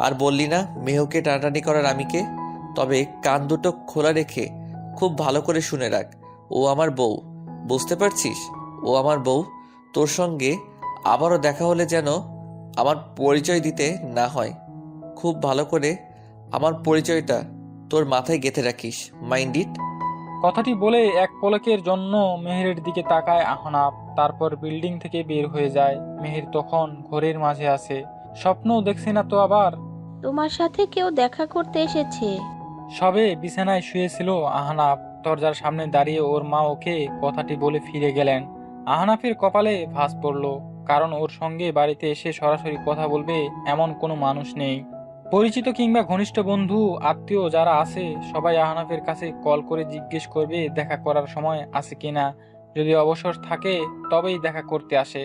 আর বললি না মেহুকে টানাটানি করার আমি কে? তবে কান দুটো খোলা রেখে খুব ভালো করে শুনে রাখ, ও আমার বউ। বুঝতে পারছিস? ও আমার বউ। তোর সঙ্গে আবারও দেখা হলে যেন আমার পরিচয় দিতে না হয়। খুব ভালো করে আমার পরিচয়টা তোর মাথায় গেঁথে রাখিস। Mind it. কথাটি বলে এক পলকের জন্য মেহেরের দিকে তাকায় আহনাফ, তারপর বিল্ডিং থেকে বের হয়ে যায়। মেহের তখন ঘরের মাঝে আছে। স্বপ্ন দেখছি না তো আবার? তোমার সাথে কেউ দেখা করতে এসেছে। সবে বিছানায় শুয়েছিল আহনাফ। দরজার সামনে দাঁড়িয়ে ওর মা ওকে কথাটি বলে ফিরে গেলেন। আহনাফের কপালে ভাঁজ পড়ল, কারণ ওর সঙ্গে বাড়িতে এসে সরাসরি কথা বলবে এমন কোনো মানুষ নেই। পরিচিত কিংবা ঘনিষ্ঠ বন্ধু আত্মীয় যারা আছে সবাই আহনাফের কাছে কল করে জিজ্ঞেস করবে দেখা করার সময় আছে কিনা। যদি অবসর থাকে তবেই দেখা করতে আসে।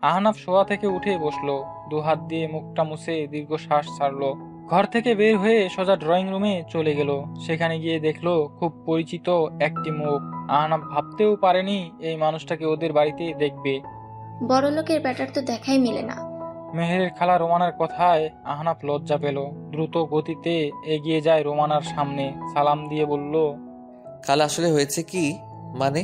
আহনাফ শোয়া থেকে উঠে বসলো, দুহাত দিয়ে মুখটা মুছে দীর্ঘশ্বাস ছাড়লো। ঘর থেকে বের হয়ে সোজা ড্রয়িং রুমে চলে গেল। সেখানে গিয়ে দেখলো খুব পরিচিত একটি মুখ। আহনাফ ভাবতেও পারেনি এই মানুষটাকে ওদের বাড়িতে দেখবে। বড়লোকের ব্যাটার তো দেখাই মেলে না। মেহেরের খালা রোমানার কথায় আহনাফ লজ্জা পেল। দ্রুত গতিতে এগিয়ে যায় রোমানার সামনে, সালাম দিয়ে বলল, খালা আসলে হয়েছে কি? মানে?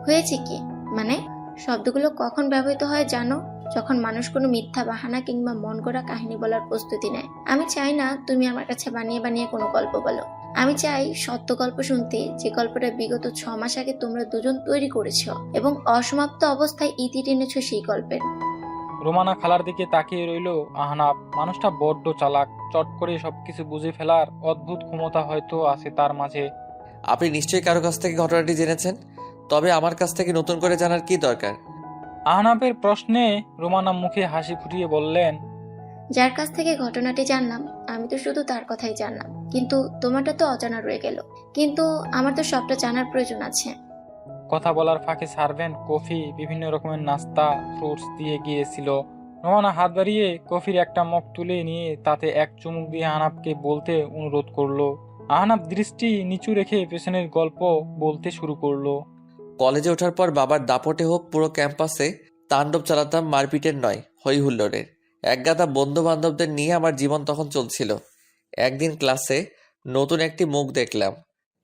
হয়েছে কি মানে? শব্দগুলো কখন ব্যবহৃত হয় জানো? যখন মানুষ কোনো মিথ্যা বাহানা কিংবা মন গড়া কাহিনী বলার প্রস্তুতি নেয়। আমি চাই না তুমি আমার কাছে বানিয়ে বানিয়ে কোনো গল্প বলো। আমি চাই সত্য গল্প শুনতে, যে গল্পটা বিগত 6 মাস আগে তোমরা দুজন তৈরি করেছো এবং অসমাপ্ত অবস্থায় ইতি টেনেছো সেই গল্পের। রোমানা খালার দিকে তাকিয়ে রইল আহনাফ। মানুষটা বড্ড চালাক, চট করে সবকিছু বুঝে ফেলার অদ্ভুত ক্ষমতা হয়তো আছে তার মাঝে। আপনি নিশ্চয়ই কারো কাছ থেকে ঘটনাটি জেনেছেন, তবে আমার কাছ থেকে নতুন করে জানার কি দরকার? আহনাফের প্রশ্নে রোমানা মুখে হাসি ফুটিয়ে বললেন, যার কাছ থেকে ঘটনাটি জানলাম আমি তো শুধু তার কথাই জানলাম, কিন্তু তোমারটা তো অজানা রয়ে গেল। কিন্তু আমার তো সবটা জানার প্রয়োজন আছে। কথা বলার ফাঁকে সার্ভেন্ট কফি, বিভিন্ন রকমের নাস্তা, ফ্রুটস দিয়ে গিয়েছিল। রোমানা হাত বাড়িয়ে কফির একটা মগ তুলে নিয়ে তাতে এক চুমুক দিয়ে আহনাফকে বলতে অনুরোধ করলো। আহনাফ দৃষ্টি নিচু রেখে পেছনের গল্প বলতে শুরু করলো। কলেজে ওঠার পর বাবার দাপটে হোক পুরো ক্যাম্পাসে তাণ্ডব চালাতাম, মারপিটের নয়, হই হুল্লোড়ের। একগাদা বন্ধু বান্ধবদের নিয়ে আমার জীবন তখন চলছিল। একদিন ক্লাসে নতুন একটি মুখ দেখলাম,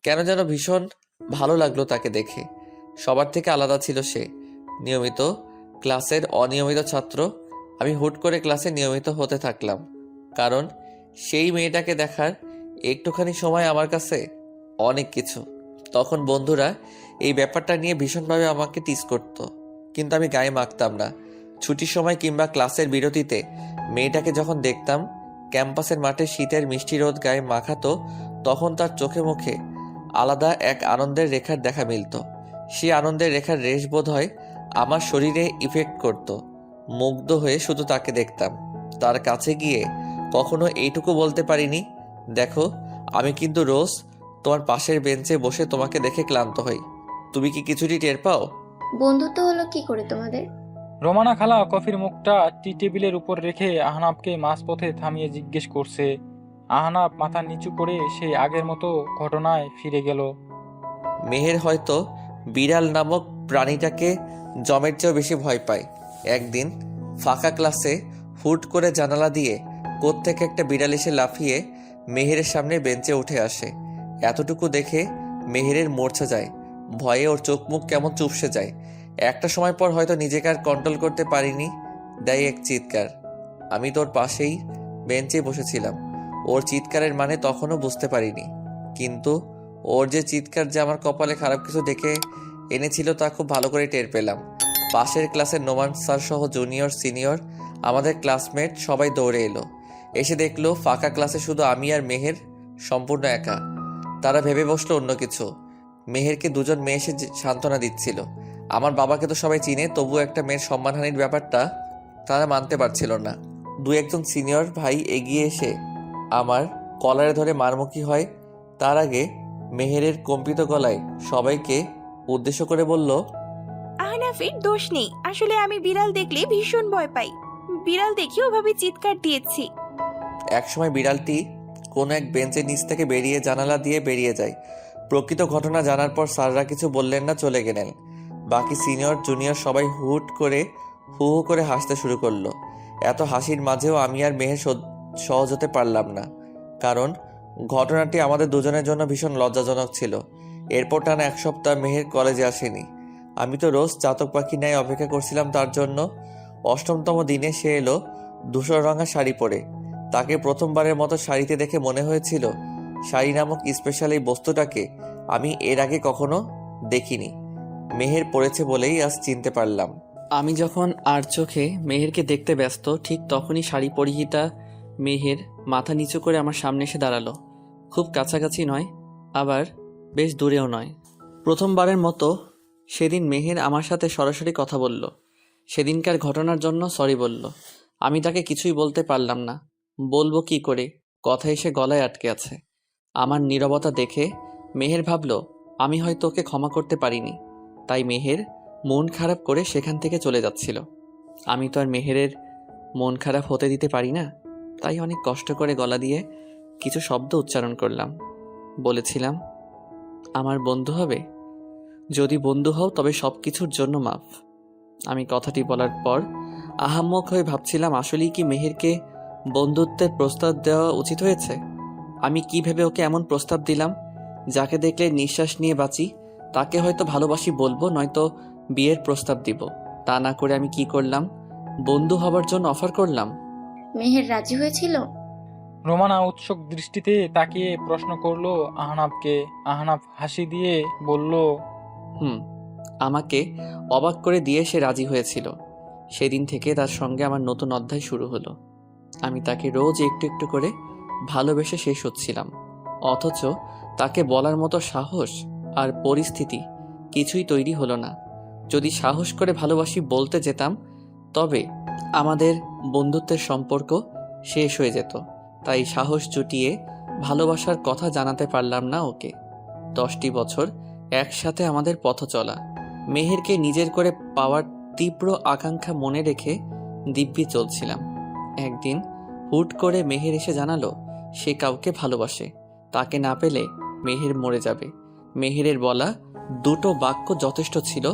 কেন যেন ভীষণ ভালো লাগলো তাকে দেখে। সবার থেকে আলাদা ছিল সে। নিয়মিত ক্লাসের অনিয়মিত ছাত্র, আমি হুট করে ক্লাসে নিয়মিত হতে থাকলাম, কারণ সেই মেয়েটাকে দেখার একটুখানি সময় আমার কাছে অনেক কিছু। তখন বন্ধুরা এই ব্যাপারটা নিয়ে ভীষণভাবে আমাকে টিজ করত, কিন্তু আমি গায়ে মাখতাম না। ছুটির সময় কিংবা ক্লাসের বিরতিতে মেয়েটাকে যখন দেখতাম ক্যাম্পাসের মাঠে শীতের মিষ্টি রোদ গায়ে মাখাতো, তখন তার চোখে মুখে আলাদা এক আনন্দের রেখার দেখা মিলত। সেই আনন্দের রেখার রেশ বোধ হয় আমার শরীরে ইফেক্ট করত। মুগ্ধ হয়ে শুধু তাকে দেখতাম। তার কাছে গিয়ে কখনো এইটুকু বলতে পারিনি, দেখো আমি কিন্তু রোজ তোমার পাশের বেঞ্চে বসে তোমাকে দেখে ক্লান্ত হই। তুমি কি কিছুটি টের পাও? বন্ধুত্ব হলো কি করে তোমাদের? রোমানা খালা কফির মুখটা টি টেবিলের উপর রেখে আহনাফকে মাঝপথে থামিয়ে জিজ্ঞেস করছে। আহনাফ মাথা নিচু করে সেই আগের মতো ঘটনায় ফিরে গেল। মেহের হয়তো বিড়াল নামক প্রাণীটাকে জমের চেয়েও বেশি ভয় পায়। একদিন ফাঁকা ক্লাসে হুট করে জানালা দিয়ে কোত্থেকে একটা বিড়াল এসে লাফিয়ে মেহেরের সামনে বেঞ্চে উঠে আসে। এতটুকু দেখে মেহেরের মূর্ছা যায়, ভয়ে ওর চোখ মুখ কেমন চুপসে যায়। একটা সময় পর হয়তো নিজেকে আর কন্ট্রোল করতে পারিনি, দেয় এক চিৎকার। আমি তোর পাশেই বেঞ্চে বসেছিলাম। ওর চিৎকারের মানে তখনও বুঝতে পারিনি, কিন্তু ওর যে চিৎকার যে আমার কপালে খারাপ কিছু ডেকে এনেছিল তা খুব ভালো করে টের পেলাম। পাশের ক্লাসের নোমান স্যার সহ জুনিয়র সিনিয়র আমাদের ক্লাসমেট সবাই দৌড়ে এলো। এসে দেখলো ফাঁকা ক্লাসে শুধু আমি আর মেহের সম্পূর্ণ একা। তারা ভেবে বসলো অন্য কিছু। মেহেরকে দুজন মেয়ে এসে সান্ত্বনা দিচ্ছিল। আমার বাবাকে তো সবাই চিনে, তবু একটা মেয়ের সম্মানহানির ব্যাপারটা তারা মানতে পারছিল না। দু একজন সিনিয়র ভাই এগিয়ে এসে আমার কলারে ধরে মারমুখী হয়। তার আগে মেহেরের কম্পিত গলায় সবাইকে উদ্দেশ্য করে বলল, আহনাফের দোষ নেই, আসলে আমি বিড়াল দেখলে ভীষণ ভয় পাই। বিড়াল দেখে ওভাবে চিৎকার দিয়েছি। একসময় বিড়ালটি কোনো এক বেঞ্চের নিচ থেকে বেরিয়ে জানালা দিয়ে বেরিয়ে যায়। প্রকৃত ঘটনা জানার পর স্যাররা কিছু বললেন না, চলে গেলেন। বাকি সিনিয়র জুনিয়র সবাই হুট করে হু হু করে হাসতে শুরু করলো। এত হাসির মাঝেও আমি আর মেহের সহজ হতে পারলাম না, কারণ ঘটনাটি আমাদের দুজনের জন্য ভীষণ লজ্জাজনক ছিল। এরপর টানা এক সপ্তাহ মেহের কলেজে আসেনি। আমি তো রোজ চাতক পাখি ন্যায় অপেক্ষা করছিলাম তার জন্য। অষ্টমতম দিনে সে এলো ধূসর রঙা শাড়ি পরে। তাকে প্রথমবারের মতো শাড়িতে দেখে মনে হয়েছিল শাড়ি নামক স্পেশাল এই বস্তুটাকে আমি এর আগে কখনো দেখিনি। মেহের পড়েছে বলেই আজ চিনতে পারলাম। আমি যখন আর চোখে মেহেরকে দেখতে ব্যস্ত, ঠিক তখনই শাড়ি পরিহিতা মেহের মাথা নিচু করে আমার সামনে এসে দাঁড়ালো। খুব কাছাকাছি নয়, আবার বেশ দূরেও নয়। প্রথমবারের মতো সেদিন মেহের আমার সাথে সরাসরি কথা বলল। সেদিনকার ঘটনার জন্য সরি বলল। আমি তাকে কিছুই বলতে পারলাম না, বলবো কি করে, কথা এসে গলায় আটকে আছে। আমার নীরবতা দেখে মেহের ভাবল আমি হয়তো ওকে ক্ষমা করতে পারিনি, তাই মেহের মন খারাপ করে সেখান থেকে চলে যাচ্ছিল। আমি তো আর মেহেরের মন খারাপ হতে দিতে পারি না, তাই অনেক কষ্ট করে গলা দিয়ে কিছু শব্দ উচ্চারণ করলাম। বলেছিলাম, আমার বন্ধু হবে? যদি বন্ধু হও তবে সব কিছুর জন্য মাফ। আমি কথাটি বলার পর আহাম্মক হয়ে ভাবছিলাম, আসলেই কি মেহেরকে বন্ধুত্বের প্রস্তাব দেওয়া উচিত হয়েছে? আমি কি ভেবে ওকে এমন প্রস্তাব দিলাম? যাকে দেখলে নিঃশ্বাস নিয়ে বাঁচি তাকে হয়তো ভালোবাসি বলবো, নয়তো বিয়ের প্রস্তাব দিব। তা না করে আমি কি করলাম? বন্ধু হবার জন্য অফার করলাম। মেহের রাজি হয়েছিল? রোমানা উৎসুক দৃষ্টিতে তাকিয়ে প্রশ্ন করলো আহনাফকে। আহনাফ হাসি দিয়ে বলল, আমাকে অবাক করে দিয়ে সে রাজি হয়েছিল। সেদিন থেকে তার সঙ্গে আমার নতুন অধ্যায় শুরু হলো। আমি তাকে রোজ একটু একটু করে ভালোবেসে শেষ হচ্ছিলাম, অথচ তাকে বলার মতো সাহস আর পরিস্থিতি কিছুই তৈরি হলো না। যদি সাহস করে ভালোবাসি বলতে যেতাম, তবে আমাদের বন্ধুত্বের সম্পর্ক শেষ হয়ে যেত। তাই সাহস জুটিয়ে ভালোবাসার কথা জানাতে পারলাম না ওকে। 10টি বছর একসাথে আমাদের পথ চলা। মেহেরকে নিজের করে পাওয়ার তীব্র আকাঙ্ক্ষা মনে রেখে দিব্যি চলছিলাম। একদিন হুট করে মেহের এসে জানালো সে কাউকে ভালোবাসে, তাকে না পেলে মেহের মরে যাবে। মেহেরের বলা দুটো বাক্য যথেষ্ট ছিল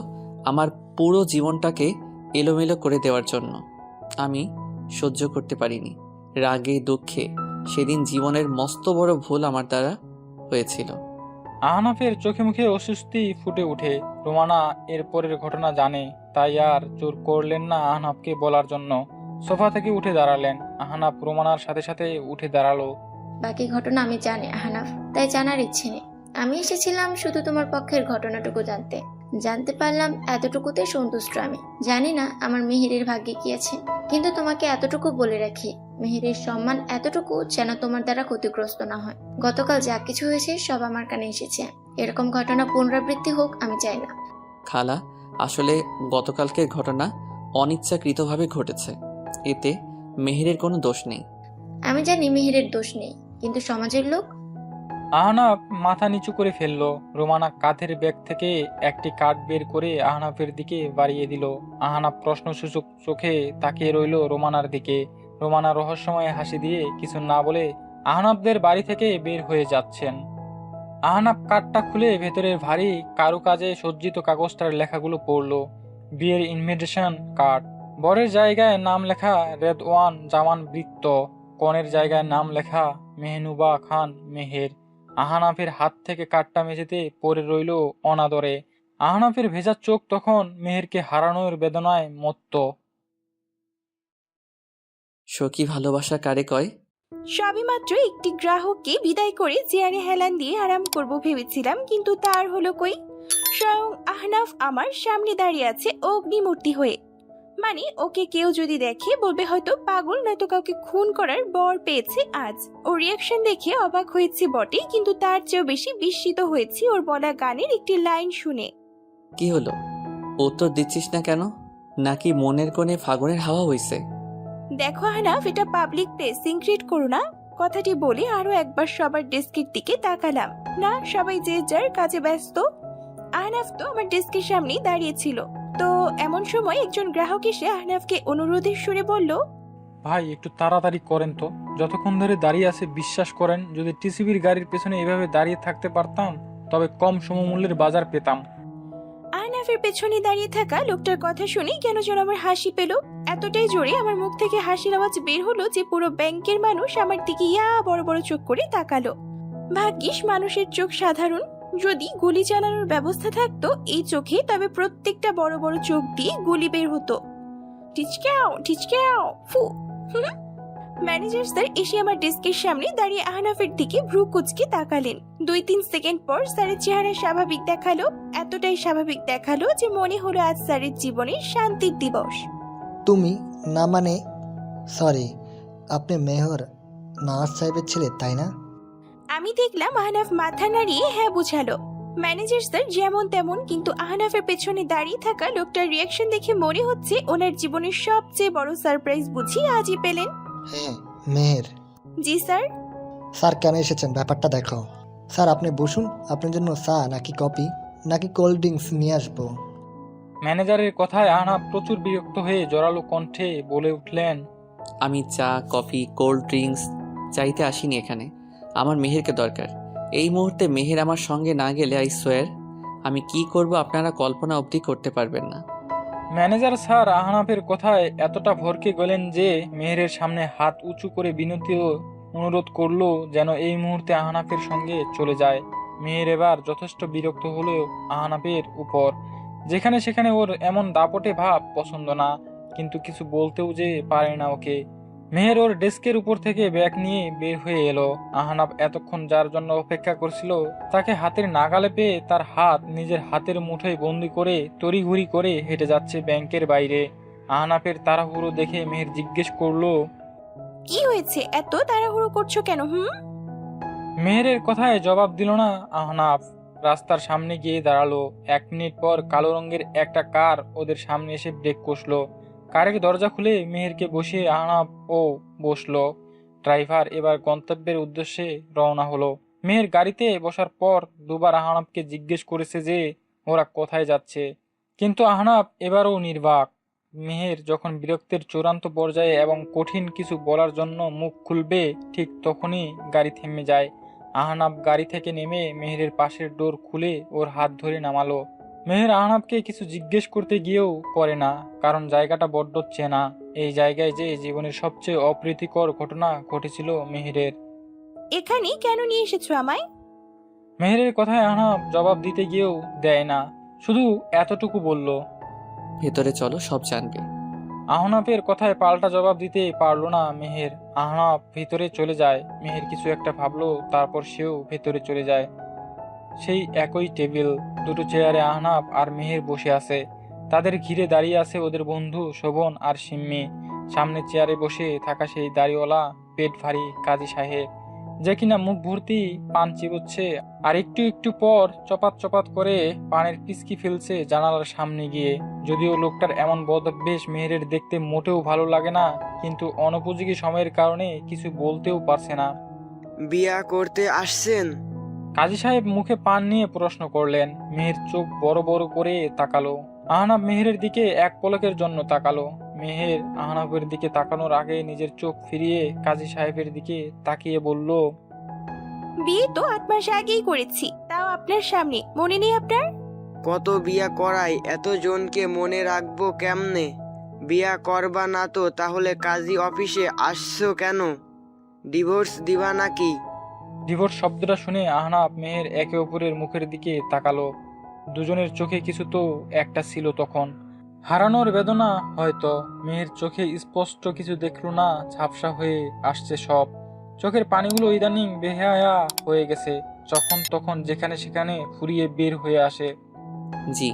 আমার পুরো জীবনটাকে এলোমেলো করে দেওয়ার জন্য। আমি সহ্য করতে পারিনি। রাগে দুঃখে সেদিন জীবনের মস্ত বড় ভুল আমার দ্বারা হয়েছিল। আহনাফের চোখে মুখে অস্বস্তি ফুটে ওঠে। রোমানা এর পরের ঘটনা জানে, তাই আর জোর করলেন না আহনাফকে বলার জন্য। সোফা থেকে উঠে দাঁড়ালেন। আহনাফ রোমানার সাথে সাথে উঠে দাঁড়ালো। বাকি ঘটনা আমি জানি আহনাফ, তাই জানার ইচ্ছে নেই। আমি এসেছিলাম শুধু তোমার পক্ষের ঘটনাটুকু জানতে পারলাম, এতটুকুতে সন্তুষ্ট আমি। জানি না আমার মেহেরের ভাগ্যে কি আছে, কিন্তু তোমাকে এতটুকু বলে রাখি, মেহেরের সম্মান এতটুকু যেন তোমার দ্বারা ক্ষতিগ্রস্ত না হয়। গতকাল যা কিছু হয়েছে সব আমার কানে এসেছে, এরকম ঘটনা পুনরাবৃত্তি হোক আমি চাই না। খালা, আসলে গতকালকের ঘটনা অনিচ্ছাকৃতভাবে ঘটেছে, এতে মেহেরের কোনো দোষ নেই। আমি জানি মেহেরের দোষ নেই, কিন্তু সমাজের লোক আহনাফ মাথা নিচু করে ফেলল। রোমানা কাঁধের ব্যাগ থেকে একটি কার্ড বের করে আহনাফের দিকে বাড়িয়ে দিল। আহনাফ প্রশ্নসূচক চোখে তাকিয়ে রইল রোমানার দিকে। রোমানা রহস্যময় হাসি দিয়ে কিছু না বলে আহনাফদের বাড়ি থেকে বের হয়ে যাচ্ছেন। আহনাফ কার্ডটা খুলে ভেতরের ভারী কারুকাজে সজ্জিত কাগজটার লেখাগুলো পড়ল। বিয়ের ইনভিটেশন কার্ড। বরের জায়গায় নাম লেখা রেদওয়ান জামান বৃত্ত, কনের জায়গায় নাম লেখা মেহনুবা খান মেহের। আহনাফের হাত থেকে কার্ডটা মেঝেতে পড়ে রইল অনাদরে। আহনাফের ভেজা চোখ তখন মেহেরকে হারানোর বেদনায় মত্ত। সখী ভালোবাসা কারে কয়? সবেমাত্র একটি গ্রাহককে বিদায় করে চেয়ারে হেলান দিয়ে আরাম করব ভেবেছিলাম, কিন্তু তার হলো কই। স্বয়ং আহনাফ আমার সামনে দাঁড়িয়ে আছে অগ্নিমূর্তি হয়ে। মানে ওকে কেউ যদি দেখে বলবে হয়তো পাগল, নয়তো কাউকে খুন করার বর পেয়েছে আজ। ওর রিয়াকশন দেখে অবাক হয়েছে বটে, কিন্তু তার চেয়েও বেশি বিস্মিত হয়েছি ওর বলা গানের একটি লাইন শুনে। কি হলো, উত্তর দিচ্ছিস না কেন? নাকি মনের কোণে ফাগুনের হাওয়া হইছে? দেখো আহনাফ, এটা পাবলিক প্লেস, সিক্রেট করো না। কথাটি বলে আরো একবার সবার ডেস্কের দিকে তাকালাম। না, সবাই যে যার কাজে ব্যস্ত। আহনাফ তো আমার ডেস্কের সামনেই দাঁড়িয়েছিল। তো এমন সময় একজন গ্রাহক এসে আহনাফকে অনুরোধের সুরে বলল, ভাই একটু তাড়াতাড়ি করেন তো, যতক্ষণ ধরে দাঁড়িয়ে আছে বিশ্বাস করেন যদি টিসিবির গাড়ির পেছনে এভাবে দাঁড়িয়ে থাকতে পারতাম তবে কম সমমূল্যের বাজার পেতাম। আহনাফের পেছনে দাঁড়িয়ে থাকা লোকটার কথা শুনে কেন যেন আমার হাসি পেল। এতটাই জোরে আমার মুখ থেকে হাসির আওয়াজ বের হলো যে পুরো ব্যাংকের মানুষ আমার দিকে ইয়া বড় বড় চোখ করে তাকালো। ভাগ্যিস মানুষের চোখ সাধারণ। যদি গুলি চালানোর ব্যবস্থা থাকতো এই চোখে, তবে প্রত্যেকটা বড় বড় চোখ দিয়ে গুলি বের হতো। টিচকাও টিচকাও ফু। ম্যানেজার স্যার এসে আমার ডেস্কের সামনে দাঁড়িয়ে আহনাফের দিকে ভ্রু কুচকে তাকালেন। 2-3 সেকেন্ড পর স্যারের চেহারা স্বাভাবিক দেখালো। এতটাই স্বাভাবিক দেখালো যে মনে হলো আজ স্যারের জীবনের শান্তির দিবস। তুমি না মানে সরি, আপনি মেহর নওয়াজ সাহেবের ছেলে তাই না? আমি দেখলাম আহনাফ মাথা নাড়িয়ে হ্যাঁ বুঝালো। ম্যানেজার স্যার যেমন তেমন, কিন্তু আহনাফের পেছনে দাঁড়িয়ে থাকা লোকটার রিয়াকশন দেখে মনে হচ্ছে ওনার জীবনের সবচেয়ে বড় সারপ্রাইজ বুঝি আজই পেলেন। হ্যাঁ মেহের। জি স্যার। স্যার কেন এসেছেন ব্যাপারটা দেখো। স্যার আপনি বসুন, আপনার জন্য চা নাকি কফি নাকি কোল্ড ড্রিঙ্কস নিয়ে আসবো? ম্যানেজারের কথায় আহনাফ প্রচুর বিরক্ত হয়ে জোরালো কণ্ঠে বলে উঠলেন, আমি চা, কফি, কোল্ড ড্রিঙ্কস চাইতে আসিনি এখানে। আমার মেহেরকে দরকার। এই মুহূর্তে মেহের আমার সঙ্গে না গেলে আই সোয়ার আমি কি করব আপনারা কল্পনা অবধি করতে পারবেন না। ম্যানেজার স্যার আহনাফের কথায় এতটা ভরকে গেলেন যে মেহেরের সামনে হাত উঁচু করে বিনতি ও অনুরোধ করলো যেন এই মুহূর্তে আহনাফের সঙ্গে চলে যায়। মেহের এবার যথেষ্ট বিরক্ত হলো আহনাফের উপর। যেখানে সেখানে ওর এমন দাপটে ভাব পছন্দ না, কিন্তু কিছু বলতেও যে পারে না ওকে। মেহের ওর ডেস্কের উপর থেকে ব্যাগ নিয়ে বের হয়ে এলো। আহনাফ এতক্ষণ যার জন্য অপেক্ষা করছিল তাকে হাতের নাগালে পেয়ে তার হাত নিজের হাতের মুঠোয় বন্দি করে তড়িঘড়ি করে হেঁটে যাচ্ছে ব্যাংকের বাইরে। আহনাফের তাড়াহুড়ো দেখে মেহের জিজ্ঞেস করলো, কি হয়েছে, এত তাড়াহুড়ো করছো কেন? মেহেরের কথায় জবাব দিল না আহনাফ। রাস্তার সামনে গিয়ে দাঁড়ালো। 1 মিনিট পর কালো রঙের একটা কার ওদের সামনে এসে ব্রেক কষলো। কারের দরজা খুলে মেহেরকে বসিয়ে আহনাফ ও বসলো। ড্রাইভার এবার গন্তব্যের উদ্দেশ্যে রওনা হলো। মেহের গাড়িতে বসার পর দুবার আহনাফকে জিজ্ঞেস করেছে যে ওরা কোথায় যাচ্ছে, কিন্তু আহনাফ এবারও নির্বাক। মেহের যখন বিরক্তের চূড়ান্ত পর্যায়ে এবং কঠিন কিছু বলার জন্য মুখ খুলবে ঠিক তখনই গাড়ি থেমে যায়। আহনাফ গাড়ি থেকে নেমে মেহেরের পাশের ডোর খুলে ওর হাত ধরে নামালো। মেহের আহনাফকে কিছু জিজ্ঞেস করতে গিয়েও করে না, কারণ জায়গাটা বড্ড চেনা। এই জায়গায় যে জীবনের সবচেয়ে অপ্রীতিকর ঘটনা ঘটেছিল মেহেরের। এখানে কেন নিয়ে এসেছো আমায়? মেহেরের কথায় আহনাফ জবাব দিতে গিয়েও দেয় না, শুধু এতটুকু বলল, ভেতরে চলো, সব জানবে। আহনাফের কথায় পাল্টা জবাব দিতে পারলো না মেহের। আহনাফ ভিতরে চলে যায়। মেহের কিছু একটা ভাবলো, তারপর সেও ভেতরে চলে যায়। সেই একই টেবিল, 2টো চেয়ারে আহনাফ আর মেহের বসে আছে। তাদের ঘিরে দাঁড়িয়ে আছে ওদের বন্ধু শোভন আর সিম্মি। সামনে চেয়ারে বসে থাকা সেই দাড়িওয়ালা পেট ভারী কাজী সাহেব, যে কিনা মুখ ভর্তি পান চিবোচ্ছে আর একটু একটু পর চপাত চপাত করে পানের পিচকি ফেলছে জানালার সামনে গিয়ে। যদিও লোকটার এমন বদভ্যাস মেহেরের দেখতে মোটেও ভালো লাগে না, কিন্তু অনুপযোগী সময়ের কারণে কিছু বলতেও পারছে না। বিয়া করতে আসছেন? কাজী সাহেব মুখে পান নিয়ে প্রশ্ন করলেন। মেহের চোখ বড় বড় করে তাকালো। আহনাব মেহেরের দিকে এক পলকের জন্য তাকালো। মেহের আহনাবের দিকে তাকানোর আগে নিজের চোখ ফিরিয়ে কাজী সাহেবের দিকে তাকিয়ে বলল, বিয়ে তো 8 মাস আগেই করেছি, তাও আপনার সামনে, মনে নেই আপনার? কত বিয়া করাই, এতজনকে মনে রাখবো কেমনে? বিয়া করবা না তো তাহলে কাজী অফিসে আসছো কেন? ডিভোর্স দিবা নাকি? ডিভোর্স শব্দটা শুনে আহনাব মেহের একে অপরের মুখের দিকে তাকালো। দুজনের চোখে কিছু তো একটা ছিল তখন, হারানোর বেদনা হয়তো। মেহের চোখে স্পষ্ট কিছু দেখলো না, ঝাপসা হয়ে আসছে সব। চোখের পানিগুলো ইদানিং বেহায়া হয়ে গেছে, যখন তখন যেখানে সেখানে ফুরিয়ে বের হয়ে আসে। জি,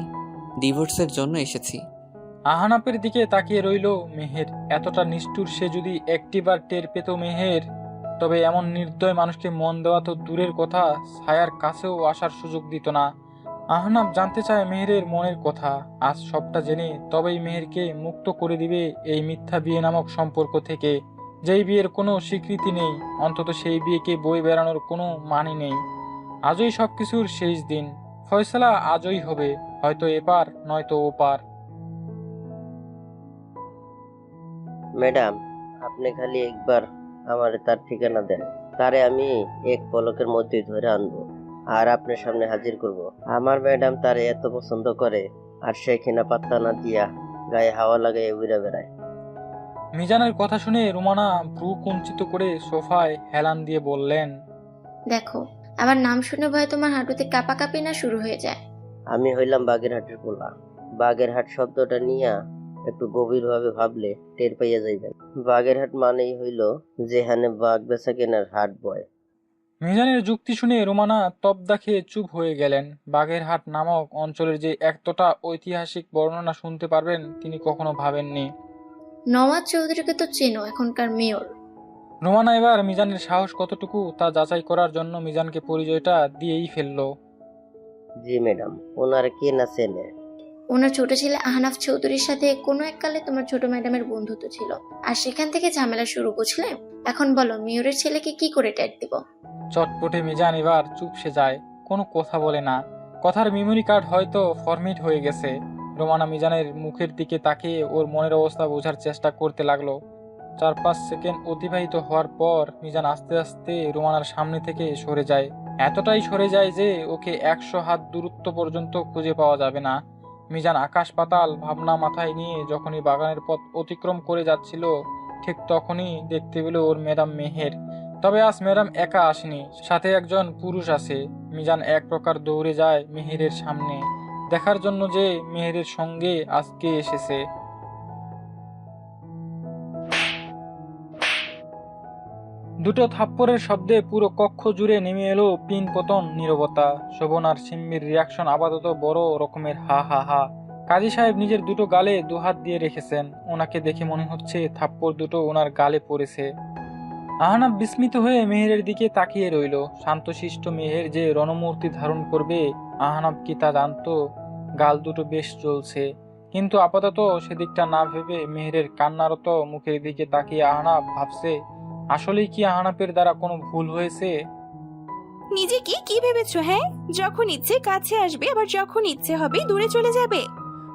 ডিভোর্সের জন্য এসেছি। আহনাপের দিকে তাকিয়ে রইল মেহের। এতটা নিষ্ঠুর সে যদি একটিবার টের পেত মেহের, তবে এমন নির্দয় মানুষকে মন দেওয়া তো দূরের কথা, ছায়ার কাছেও আসার সুযোগ দিত না। আহনাব জানতে চায় মেহেরের মনের কথা। আজ সবটা জেনে তবেই মেহেরকে মুক্ত করে দিবে এই মিথ্যা বিয়ে নামক সম্পর্ক থেকে, যেই বিয়ের কোনো স্বীকৃতি নেই, অন্তত সেই বিয়েকে বই বেড়ানোর কোনো মানে নেই। আজই সবকিছুর শেষ দিন, ফয়সালা আজই হবে, হয়তো এপার নয়তো ওপার। ম্যাডাম, আপনি খালি একবার আমার তার ঠিকানা দেন, তারে আমি এক পলকের মধ্যেই ধরে আনবো আর আপনার সামনে হাজির করব। আমার ম্যাডাম তারে এত পছন্দ করে, আর সে কিনা পাত্তা না দিয়া গায়ে হাওয়া লাগাই উড়ে বেড়ায়। মিজানের কথা শুনে রুমানা ভ্রু কুঞ্চিত করে সোফায় হেলান দিয়ে বললেন, দেখো, আমার নাম শুনে ভয় তোমার হাঁটুতে কাঁপাকাঁপি না শুরু হয়ে যায়? আমি হইলাম বাগেরহাটের পোলা। বাগেরহাট শব্দটা নিয়া একটু গভীরভাবে ভাবলে টের পাইয়া যাইবেন। বাগেরহাট মানেই হইল যেখানে বাঘ বেচা কেনার হাট বয়। মিজানের যুক্তি শুনে রুমানা তবদা খেয়ে চুপ হয়ে গেলেন। বাগেরহাট নামক অঞ্চলের যে এতটা ঐতিহাসিক বর্ণনা শুনতে পারবেন তিনি কখনো ভাবেননি। নওয়াজ চৌধুরীকে তো চেনো, এখনকার মেয়র। রুমানা এবার মিজানের সাহস কতটুকু তা যাচাই করার জন্য মিজানকে পরিচয়টা দিয়েই ফেললো। জি ম্যাডাম, ওনার কে না চেনে? ওনার ছোট ছেলে আহনাফ চৌধুরীর সাথে কোনো এককালে তোমার ছোট ম্যাডামের বন্ধুত্ব ছিল, আর সেখান থেকে ঝামেলা শুরু, বুঝলে? এখন বলো, মেয়রের ছেলেকে কি করে ট্যাগ দিব? চটপটে মিজান এবার চুপসে যায়, কোনো কথা বলে না। কথার মেমোরি কার্ড হয়তো ফরম্যাট হয়ে গেছে। রোমানা মিজানের মুখের দিকে তাকিয়ে ওর মনের অবস্থা বোঝার চেষ্টা করতে লাগলো। 4-5 সেকেন্ড অতিবাহিত হওয়ার পর মিজান আস্তে আস্তে রোমানার সামনে থেকে সরে যায়। এতটাই সরে যায় যে ওকে 100 হাত দূরত্ব পর্যন্ত খুঁজে পাওয়া যাবে না। মিজান আকাশ পাতাল ভাবনা মাথায় নিয়ে যখনই বাগানের পথ অতিক্রম করে যাচ্ছিল, ঠিক তখনই দেখতে পেল ওর ম্যাডাম মেহের। তবে আজ ম্যাডাম একা আসেনি, সাথে একজন পুরুষ আছে। মিজান এক প্রকার দৌড়ে যায় মেহেরের সামনে, দেখার জন্য যে মেহেরের সঙ্গে আজকে এসেছে। দুটো থাপ্পড়ের শব্দে পুরো কক্ষ জুড়ে নেমে এলো পিন পতন নীরবতা। শোভন আর সিম্মির রিয়াকশন আপাতত বড় রকমের হা হা হা। কাজী সাহেব নিজের দুটো গালে দুহাত দিয়ে রেখেছেন। ওনাকে দেখে মনে হচ্ছে থাপ্পড় দুটো ওনার গালে পড়েছে। আহনাব বিস্মিত হয়ে মেহেরের দিকে তাকিয়ে রইল। শান্তশিষ্ট মেহের যে রণমূর্তি ধারণ করবে আহনাব কি তা জানতো? গাল দুটো বেশ জ্বলছে, কিন্তু আপাতত সেদিকটা না ভেবে মেহেরের কান্নারত মুখের দিকে তাকিয়ে আহনাব ভাবছে, আসলেই কি আহনাবের দ্বারা কোনো ভুল হয়েছে? নিজেকে কি ভেবেছো? হ্যাঁ, যখন ইচ্ছে কাছে আসবে, আবার যখন ইচ্ছে হবে দূরে চলে যাবে।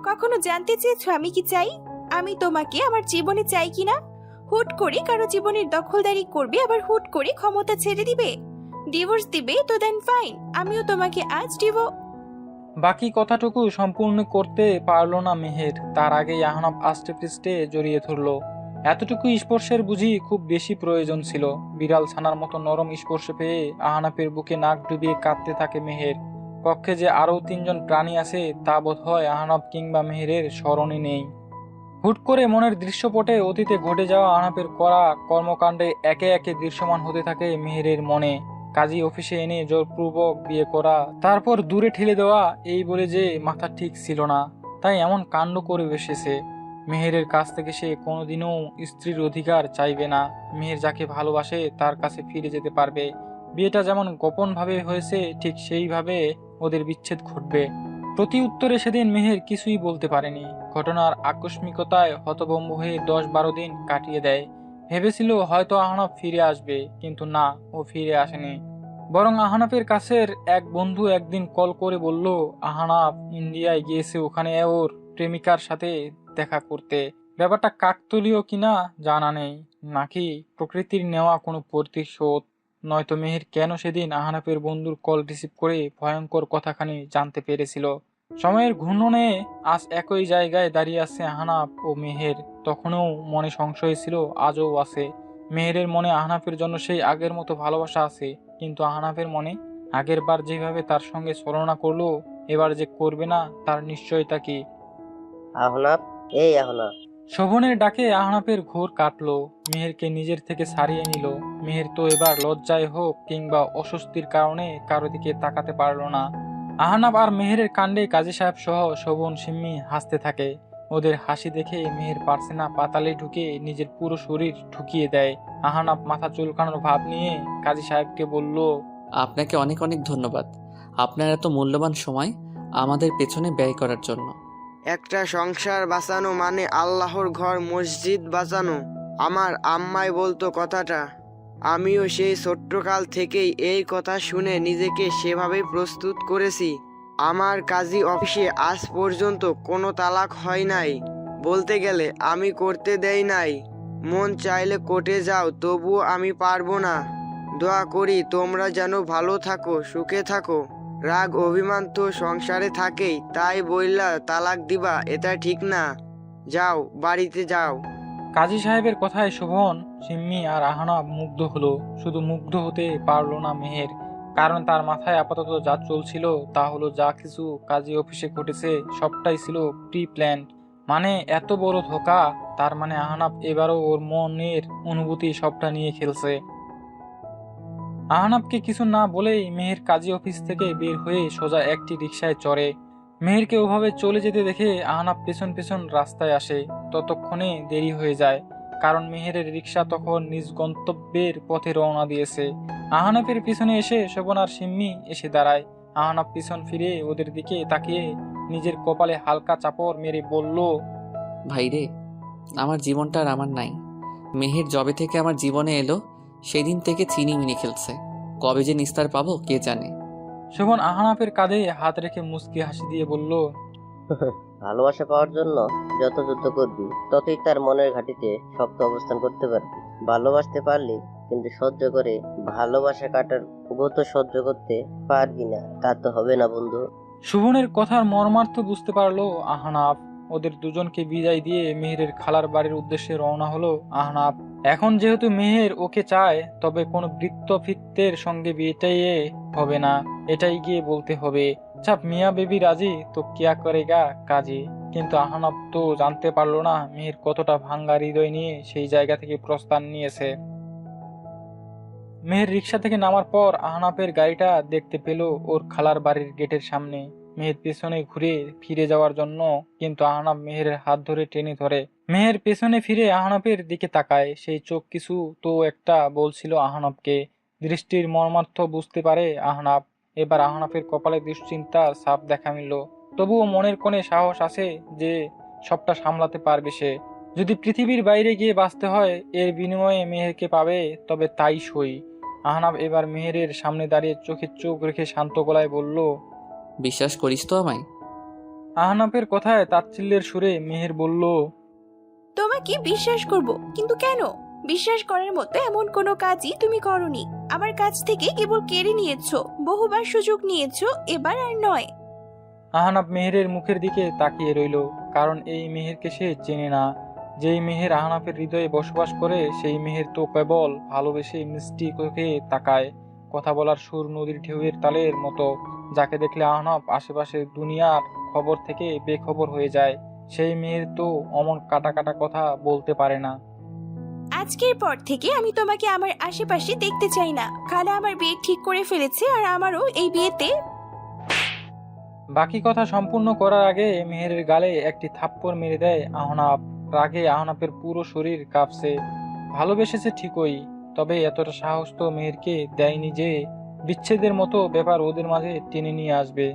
কখনো জানতে চেয়েছো আমি কি চাই? আমি তোমাকে আমার জীবনে চাই কিনা? হুট করে কারো জীবনের দখলদারি করবে, আবার হুট করে ক্ষমতা ছেড়ে দিবে, ডিভোর্স দিবে, তো দেন ফাইন, আমিও তোমাকে আজ বাকি কথাটুকু সম্পূর্ণ করতে পারলো না মেহের। তার আগেই আহনাব আস্তে পৃষ্ঠে জড়িয়ে ধরলো। এতটুকু স্পর্শের বুঝি খুব বেশি প্রয়োজন ছিল। বিড়াল ছানার মতো নরম স্পর্শ পেয়ে আহনাবের বুকে নাক ডুবিয়ে কাঁদতে থাকে মেহের। কক্ষে যে আরো 3 জন প্রাণী আছে তা বোধ হয় আহনাব কিংবা মেহেরের স্মরণে নেই। হুট করে মনের দৃশ্যপটে অতীতে ঘটে যাওয়া আহনাবের করা কর্মকাণ্ডে একে একে দৃশ্যমান হতে থাকে মেহেরের মনে। কাজী অফিসে এনে জোরপূর্বক বিয়ে করা, তারপর দূরে ঠেলে দেওয়া, এই বলে যে মাথা ঠিক ছিল না, তাই এমন কাণ্ড করে বসেছে। মেহেরের কাছ থেকে সে কোনোদিনও স্ত্রীর অধিকার চাইবে না। মেহের যাকে ভালোবাসে তার কাছে ফিরে যেতে পারবে। বিয়েটা যেমন গোপনভাবে হয়েছে, ঠিক সেইভাবে ওদের বিচ্ছেদ ঘটবে। প্রতি উত্তরে সেদিন মেহের কিছুই বলতে পারেনি। ঘটনার আকস্মিকতায় হতভম্ব হয়ে 10-12 দিন কাটিয়ে দেয়। ভেবেছিল হয়তো আহনাব ফিরে আসবে, কিন্তু না, ও ফিরে আসেনি। বরং আহনাফের কাছের এক বন্ধু একদিন কল করে বলল আহনাফ ইন্ডিয়ায় গিয়েছে, ওখানে ওর প্রেমিকার সাথে দেখা করতে। ব্যাপারটা কাকতালীয় কিনা জানা নেই, নাকি প্রকৃতির নেওয়া কোনো প্রতিশোধ, নয়তো মেহের কেন সেদিন আহনাফের বন্ধুর কল রিসিভ করে ভয়ঙ্কর কথাখানি জানতে পেরেছিল। সময়ের ঘূর্ণনে আজ একই জায়গায় দাঁড়িয়ে আছে আহনাফ ও মেহের। তখনও মনে সংশয় ছিল, আজও আছে। মেহেরের মনে আহনাফের জন্য সেই আগের মতো ভালোবাসা আছে, কিন্তু আহনাফের মনে আগের বার যেভাবে তার সঙ্গে ছলনা করলো এবার যে করবে না তার নিশ্চয়তা কি? আহনাফ, এই আহনাফ। শোভনের ডাকে আহনাফের ঘোর কাটলো, মেহেরকে নিজের থেকে ছাড়িয়ে নিল। মেহের তো এবার লজ্জায় হোক কিংবা অস্বস্তির কারণে কারো দিকে তাকাতে পারলো না। আহনাফ আর মেহেরের কাণ্ডে কাজী সাহেব সহ শোভন সিম্মি হাসতে থাকে। ওদের হাসি দেখে মেহের পারছে না, পাতালে ঢুকে নিজের পুরো শরীর ঢুকিয়ে দেয়। আহনাফ মাথা চুলকানোর ভাব নিয়ে কাজী সাহেবকে বলল, আপনাকে অনেক অনেক ধন্যবাদ, আপনার এত মূল্যবান সময় আমাদের পেছনে ব্যয় করার জন্য। একটা সংসার বাঁচানো মানে আল্লাহর ঘর মসজিদ বাঁচানো। আমার আম্মাই বলতো কথাটা, আমিও সেই ছোট্টকাল থেকেই এই কথা শুনে নিজেকে সেভাবে প্রস্তুত করেছি। আমার কাজী অফিসে আজ পর্যন্ত কোনো তালাক হয় নাই, বলতে গেলে আমি করতে দেই নাই। মন চাইলে কোর্টে যাও, তবুও আমি পারবো না। দোয়া করি তোমরা যেন ভালো থাকো, সুখে থাকো। রাগ অভিমান তো সংসারে থাকেই, তাই বইলা তালাক দিবা এটা ঠিক না। যাও, বাড়িতে যাও। কাজী সাহেবের কথায় শোভন, সিম্মি আর আহনাফ মুগ্ধ হলো। শুধু মুগ্ধ হতে পারলো না মেহের, কারণ তার মাথায় আপাতত যা চলছিল তা হলো যা কিছু কাজী অফিসে ঘটেছে সবটাই ছিল প্রি প্ল্যান্ড। মানে এত বড় ধোঁকা, তার মানে আহনাফ এবারও ওর মনের অনুভূতি সবটা নিয়ে খেলছে। আহনাফকে কিছু না বলেই মেহের কাজী অফিস থেকে বের হয়ে সোজা একটি রিকশায় চড়ে। মেহেরকে ওভাবে চলে যেতে দেখে আহনাফ পেছন পেছন রাস্তায় আসে। ততক্ষণে দেরি হয়ে যায়, কারণ মেহেরের রিকশা তখন নিজ গন্তব্যের পথে রওনা দিয়েছে। আহনাফের পিছনে এসে শোভন আর সিম্মি এসে দাঁড়ায়। আহনাফ পিছন ফিরে ওদের দিকে তাকিয়ে নিজের কপালে হালকা চাপড় মেরে বলল, ভাইরে, আমার জীবনটা আর আমার নাই। মেহের জবে থেকে আমার জীবনে এলো সেদিন থেকে চিনিমিনি খেলছে, কবে যে নিস্তার পাবো কে জানে। শোভন আহনাফের কাঁধে হাত রেখে মুচকি হাসি দিয়ে বলল, ভালোবাসা পাওয়ার জন্য যত যুদ্ধ করবি ততই তার মনের ঘাঁটিতে শক্ত অবস্থান করতে পারবি। ভালোবাসতে পারলি, কিন্তু সহ্য করে ভালোবাসা কাটার গত সহ্য করতে পারবি না, তা তো হবে না বন্ধু। শোভনের কথার মর্মার্থ বুঝতে পারলো আহনাফ। ওদের দুজনকে বিদায় দিয়ে মেহেরের খালার বাড়ির উদ্দেশ্যে রওনা হলো আহনাফ। এখন যেহেতু মেহের ওকে চায়, তবে কোনো বৃত্তফিত্তের সঙ্গে বিয়েটাই হবে না, এটাই গিয়ে বলতে হবে। চাপ মিয়া বেবি রাজি তো কিয়া করেগা কাজী। কিন্তু আহনাফ তো জানতে পারলো না মেহের কতটা ভাঙ্গা হৃদয় নিয়ে সেই জায়গা থেকে প্রস্থান নিয়েছে। মেহের রিক্সা থেকে নামার পর আহনাফের গাড়িটা দেখতে পেল ওর খালার বাড়ির গেটের সামনে। মেহের পেছনে ঘুরে ফিরে যাওয়ার জন্য, কিন্তু আহনাফ মেহেরের হাত ধরে টেনে ধরে। মেহের পেছনে ফিরে আহনাফের দিকে তাকায়, সেই চোখ কিছু তো একটা বলছিল আহনাফকে। দৃষ্টির মর্মার্থ বুঝতে পারে আহনাফ। এবার আহনাফের কপালে দুশ্চিন্তার ছাপ দেখা মিলল, তবুও মনের কোণে সাহস আছে যে সবটা সামলাতে পারবে সে। যদি পৃথিবীর বাইরে গিয়ে বাঁচতে হয় এর বিনিময়ে মেহেরকে পাবে, তবে তাই সই। আহনাফ এবার মেহেরের সামনে দাঁড়িয়ে চোখে চোখ রেখে শান্ত গলায় বলল, বিশ্বাস করিস তো আমায়? আহনাফের কথায় তাচ্ছিল্যের সুরে মেহের বলল, তোমাকে বিশ্বাস করব, কিন্তু কেন? বিশ্বাস করার মতো এমন কোনো কাজই তুমি করনি। আমার কাছ থেকে কেবল কেড়ে নিয়েছো, বহুবার সুযোগ নিয়েছো, এবার আর নয়। আহনাফ মেহেরের মুখের দিকে তাকিয়ে রইল, কারণ এই মেহেরকে সে চেনে না। যেই মেহের আহনাফের হৃদয়ে বসবাস করে সেই মেহের তো কেবল ভালোবেসে মিষ্টি চোখে তাকায়। কথা বলার সুর নদীর ঢেউয়ের তালের মতো, যাকে দেখলে আহনাফ আশেপাশের দুনিয়ার খবর থেকে বেখবর হয়ে যায়। সেই মেহের তো অমন কাটা কাটা কথা বলতে পারে না। আজকের পর থেকে আমি তোমাকে আমার আশেপাশে দেখতে চাই না। খালা আমার বিয়ে ঠিক করে ফেলেছে, আর আমারও এই বিয়েতে। বাকি কথা সম্পূর্ণ করার আগে মেহেরের গালে একটি থাপ্পড় মেরে দেয় আহনাফ। রাগে আহনাফের পুরো শরীর কাঁপছে। ভালোবেসেছে ঠিকই, তবে এতটা সাহস তো মেহেরকে দেয়নি যে বিচ্ছেদের মতো ব্যাপার ওদের মাঝে টেনে নিয়ে আসবে।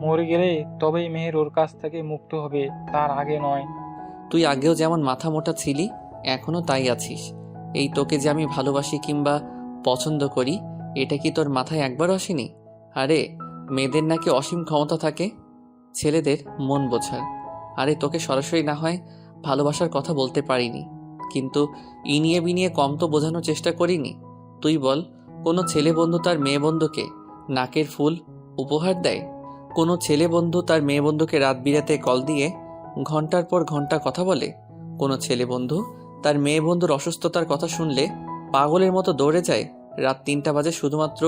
মরে গেলে তবেই মেহের ওর কাছ থেকে মুক্ত হবে, তার আগে নয়। তুই আগেও যেমন মাথা মোটা ছিলি এখনো তাই আছিস। এই তোকে যে আমি ভালোবাসি কিংবা পছন্দ করি এটা কি তোর মাথায় একবারও আসেনি? আরে মেয়েদের নাকি অসীম ক্ষমতা থাকে ছেলেদের মন বোঝার। আরে তোকে সরাসরি না হয় ভালোবাসার কথা বলতে পারিনি, কিন্তু ইনিয়ে বিনিয়ে কম তো বোঝানোর চেষ্টা করিনি। তুই বল, কোনো ছেলে বন্ধু তার মেয়ে বন্ধুকে নাকের ফুল উপহার দেয়? কোনো ছেলে বন্ধু তার মেয়ে বন্ধুকে রাত বিরাতে কল দিয়ে ঘন্টার পর ঘন্টা কথা বলে? কোনো ছেলে বন্ধু তার মেয়ে বন্ধুর অসুস্থতার কথা শুনলে পাগলের মতো দৌড়ে যায় রাত 3টা বাজে শুধুমাত্র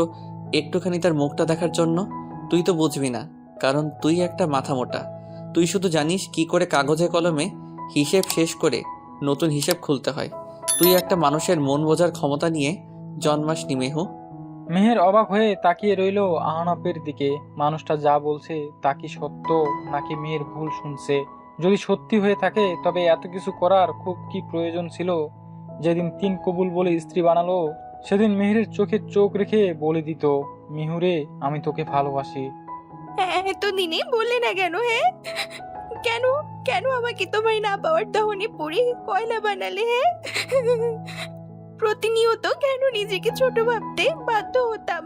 একটুখানি তার মুখটা দেখার জন্য? তুই তো বুঝবি না, কারণ তুই একটা মাথা মোটা। তুই শুধু জানিস কি করে কাগজে কলমে হিসেব শেষ করে নতুন হিসেব খুলতে হয়। তুই একটা মানুষের মন বোঝার ক্ষমতা নিয়ে জন্মাসনি মেহু। মেহের অবাক হয়ে তাকিয়ে রইল আহনাফের দিকে। মানুষটা যা বলছে তা কি সত্য নাকি মেয়ের ভুল শুনছে? যদি সত্যি হয়ে থাকে তবে এত কিছু করার খুব কি প্রয়োজন ছিল? যেদিন 3 কবুল বলে স্ত্রী বানালো সেদিন মেহেরের চোখে চোখ রেখে বলে দিত, মিহুরে আমি তোকে ভালোবাসি। এতদিনে বললে না কেন? হ্যাঁ, কেন কেন আমাকে তোমায় না পাওয়ার দহনে পড়ে কয়লা বানালে? হ্যাঁ, প্রতিনিয়ত কেন নিজেকে ছোট ভাবতে বাধ্য হতাম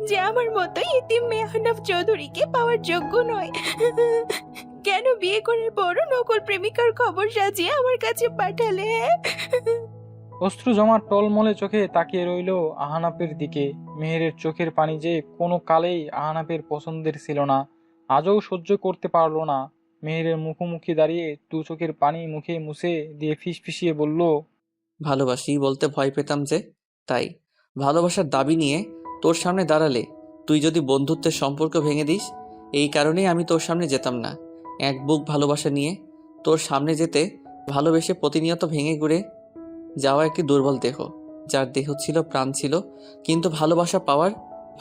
যে আমার মতো ইতিম মেয়ে আহনাফ চৌধুরীকে পাওয়ার যোগ্য নয়? কেন বিয়ে করার পরও নকল প্রেমিকার খবর সাজিয়ে আমার কাছে পাঠালে? হ্যাঁ, অশ্রু জমা টলমলে চোখে তাকিয়ে রইল আহনাফের দিকে। মেহেরের চোখের পানি যে কোনো কালেই আহনাফের পছন্দের ছিল না, আজও সহ্য করতে পারল না। মেহেরের মুখোমুখি দাঁড়িয়ে 2 চোখের পানি মুখে মুছে দিয়ে ফিসফিসিয়ে বলল, ভালোবাসি বলতে ভয় পেতাম যে, তাই ভালোবাসার দাবি নিয়ে তোর সামনে দাঁড়ালে তুই যদি বন্ধুত্বের সম্পর্ক ভেঙে দিস, এই কারণেই আমি তোর সামনে যেতাম না। এক বুক ভালোবাসা নিয়ে তোর সামনে যেতে ভালোবেসে প্রতিনিয়ত ভেঙে ঘুরে যাওয়া একটি দুর্বল দেহ, যার দেহ ছিল, প্রাণ ছিল, কিন্তু ভালোবাসা পাওয়ার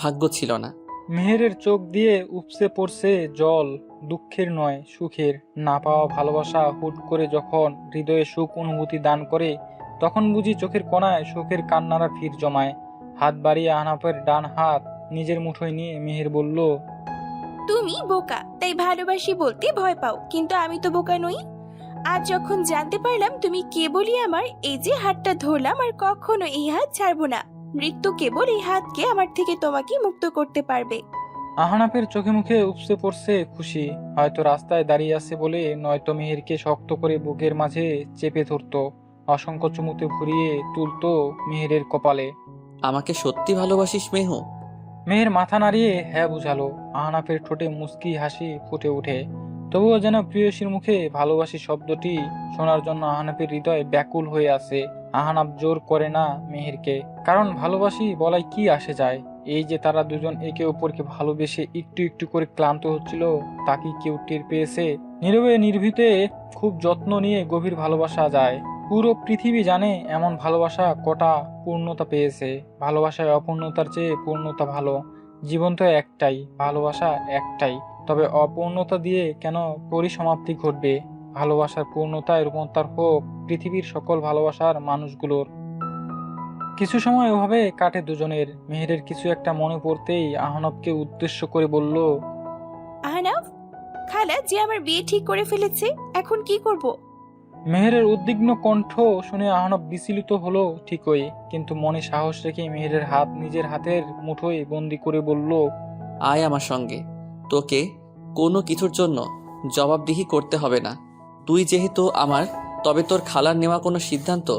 ভাগ্য ছিল না। মেহেরের চোখ দিয়ে উপসে পড়ছে জল, দুঃখের নয় সুখের। না পাওয়া ভালোবাসা হুট করে যখন হৃদয়ে সুখ অনুভূতি দান করে, তখন বুঝি চোখের কোণায় সুখের কান্নারা ভিড় জমায়। হাত বাড়িয়ে আহনাফের ডান হাত নিজের মুঠোয় নিয়ে মেহের বলল, তুমি বোকা তাই ভালোবাসি বলতে ভয় পাও, কিন্তু আমি তো বোকা নই। আজ যখন জানতে পারলাম তুমি কেবলই আমার, এই যে হাতটা ধরলাম আর কখনো এই হাত ছাড়বো না। মৃত্যু কেবল এই হাতকে আমার থেকে তোমাকে মুক্ত করতে পারবে। আহনাফের চোখে মুখে উপসে পড়ছে খুশি। হয়তো রাস্তায় দাঁড়িয়ে আছে বলে, নয়তো মেহেরকে শক্ত করে বুকের মাঝে চেপে ধরতো, অসংখ্য চুমুতে ঘুরিয়ে তুলতো মেহেরের কপালে। আমাকে সত্যি ভালোবাসিস মেহু? মেহের মাথা নাড়িয়ে হ্যাঁ বুঝালো। আহনাফের ঠোঁটে মুস্কি হাসি ফুটে ওঠে। তবুও যেন প্রিয়সীর মুখে ভালোবাসি শব্দটি শোনার জন্য আহনাফের হৃদয় ব্যাকুল হয়ে আছে। আহনাফ জোর করে না মেহেরকে, কারণ ভালোবাসি বলাই কি আসে যায়। এই যে তারা দুজন একে অপরকে ভালোবেসে একটু একটু করে ক্লান্ত হচ্ছিল, তা কি কেউ টের পেয়েছে? নীরবে নির্ভীতে খুব যত্ন নিয়ে গভীর ভালোবাসা যায়। পুরো পৃথিবী জানে এমন ভালোবাসা কটা পূর্ণতা পেয়েছে। ভালোবাসায় অপূর্ণতার চেয়ে পূর্ণতা ভালো। জীবন তো একটাই, ভালোবাসা একটাই, তবে অপূর্ণতা দিয়ে কেন পরিসমাপ্তি ঘটবে? ভালোবাসার পূর্ণতায় রূপান্তর হোক পৃথিবীর সকল ভালোবাসার মানুষগুলোর। কিছু সময় ওভাবে কাটে দুজনের। মেহেরের কিছু একটা মনে পড়তেই আহনাফকে উদ্দেশ্য করে বলল, আহনাফ, খালা যে আমার বিয়ে ঠিক করে ফেলেছে, এখন কি করব? মেহেরের উদ্বিগ্ন কণ্ঠ শুনে আহনাফ বিচলিত হলো ঠিকই, কিন্তু মনে সাহস রেখে মেহেরের হাত নিজের হাতের মুঠোয় বন্দি করে বলল, আয় আমার সঙ্গে। তোকে কোনো কিছুর জন্য জবাবদিহি করতে হবে না। তুই যেহেতু আমার, তবে তোর খালার নেওয়া কোনো সিদ্ধান্ত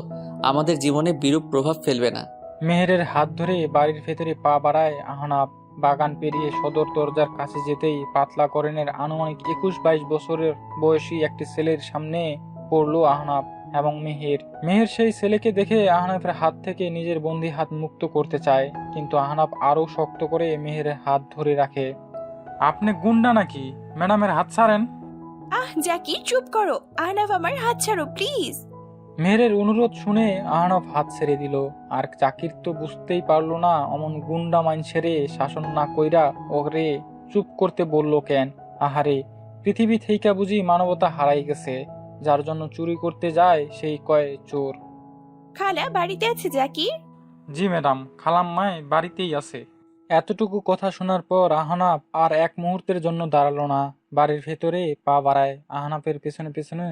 আমাদের জীবনে বিরূপ প্রভাব ফেলবে না। মেহেরের হাত ধরে বাড়ির ভেতরে পা বাড়ায় আহনাফ। বাগান পেরিয়ে সদর দরজার কাছে যেতেই পাতলা করেনের আনুমানিক 21-22 বছরের বয়সী একটি ছেলের সামনে পড়লো আহনাফ এবং মেহের সেই ছেলেকে দেখে আহনাফের হাত থেকে নিজের বন্দি হাত মুক্ত করতে চায়, কিন্তু আহনাফ আরো শক্ত করে মেহেরের হাত ধরে রাখে। আপনি গুন্ডা নাকি? ম্যাডামের হাত ছাড়েন। আহ জাকির, চুপ করো। আহনাফ আমার হাত ছাড়ো প্লিজ। মেহেরের অনুরোধ শুনে আহনাফ হাত ছেড়ে দিল। আর জাকির তো বুঝতেই পারলো না অমন গুন্ডা মাইনছেরে শাসন না কইরা ওরে চুপ করতে বলল কেন। আহারে, পৃথিবী থেইকা বুঝি মানবতা হারাই গেছে। যার জন্য চুরি করতে যায় সেই কয় চোর। খালা বাড়িতে আছে জাকির? জি ম্যাডাম, খালাম্মায় বাড়িতেই আছে। এতটুকু কথা শোনার পর আহনাফ আর এক মুহূর্তের জন্য দাঁড়ালো না। বাড়ির ভেতরে পা বাড়ায়। আহনাফের পেছনে পেছনে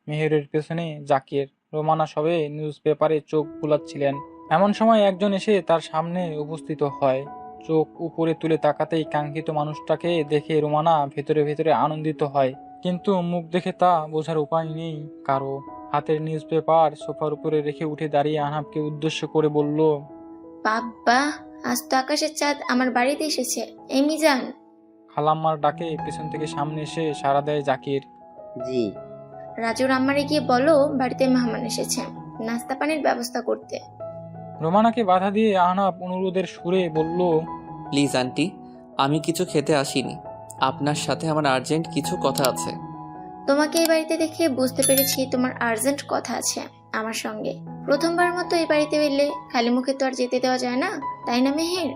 মেহেরের পেছনে জাকির। রোমানা সবে নিউজ পেপারে চোখ বুলাচ্ছিলেন। এমন সময় একজন এসে তার সামনে উপস্থিত হয়। চোখ উপরে তুলে তাকাতেই কাঙ্ক্ষিত মানুষটাকে দেখে রুমানা ভেতরে ভেতরে আনন্দিত হয়, কিন্তু মুখ দেখে তা বোঝার উপায় নেই কারো। হাতের নিউজ পেপার সোফার উপরে রেখে উঠে দাঁড়িয়ে আহনাফকে উদ্দেশ্য করে বলল, বাবা, আজ তো আকাশের চাঁদ আমার বাড়িতে এসেছে। এই মিজান। খালাম্মার ডাকে পেছন থেকে সামনে এসে সাড়া দেয় জাকির। জি। রাজুর আম্মারে গিয়ে বলো বাড়িতে মেহমান এসেছে, নাস্তা পানির ব্যবস্থা করতে। রোমানাকে বাধা দিয়ে আহনাফ অনুরোধের সুরে বলল, প্লিজ আন্টি, আমি কিছু খেতে আসিনি, আপনার সাথে আমার আর্জেন্ট কিছু কথা আছে। তোমাকে এই বাড়িতে দেখে বুঝতে পেরেছি তোমার আর্জেন্ট কথা আছে আমার সঙ্গে। প্রথমবার মতো এই বাড়িতে এলে খালি মুখে তো আর যেতে দেওয়া যায় না, তাই না মেহের?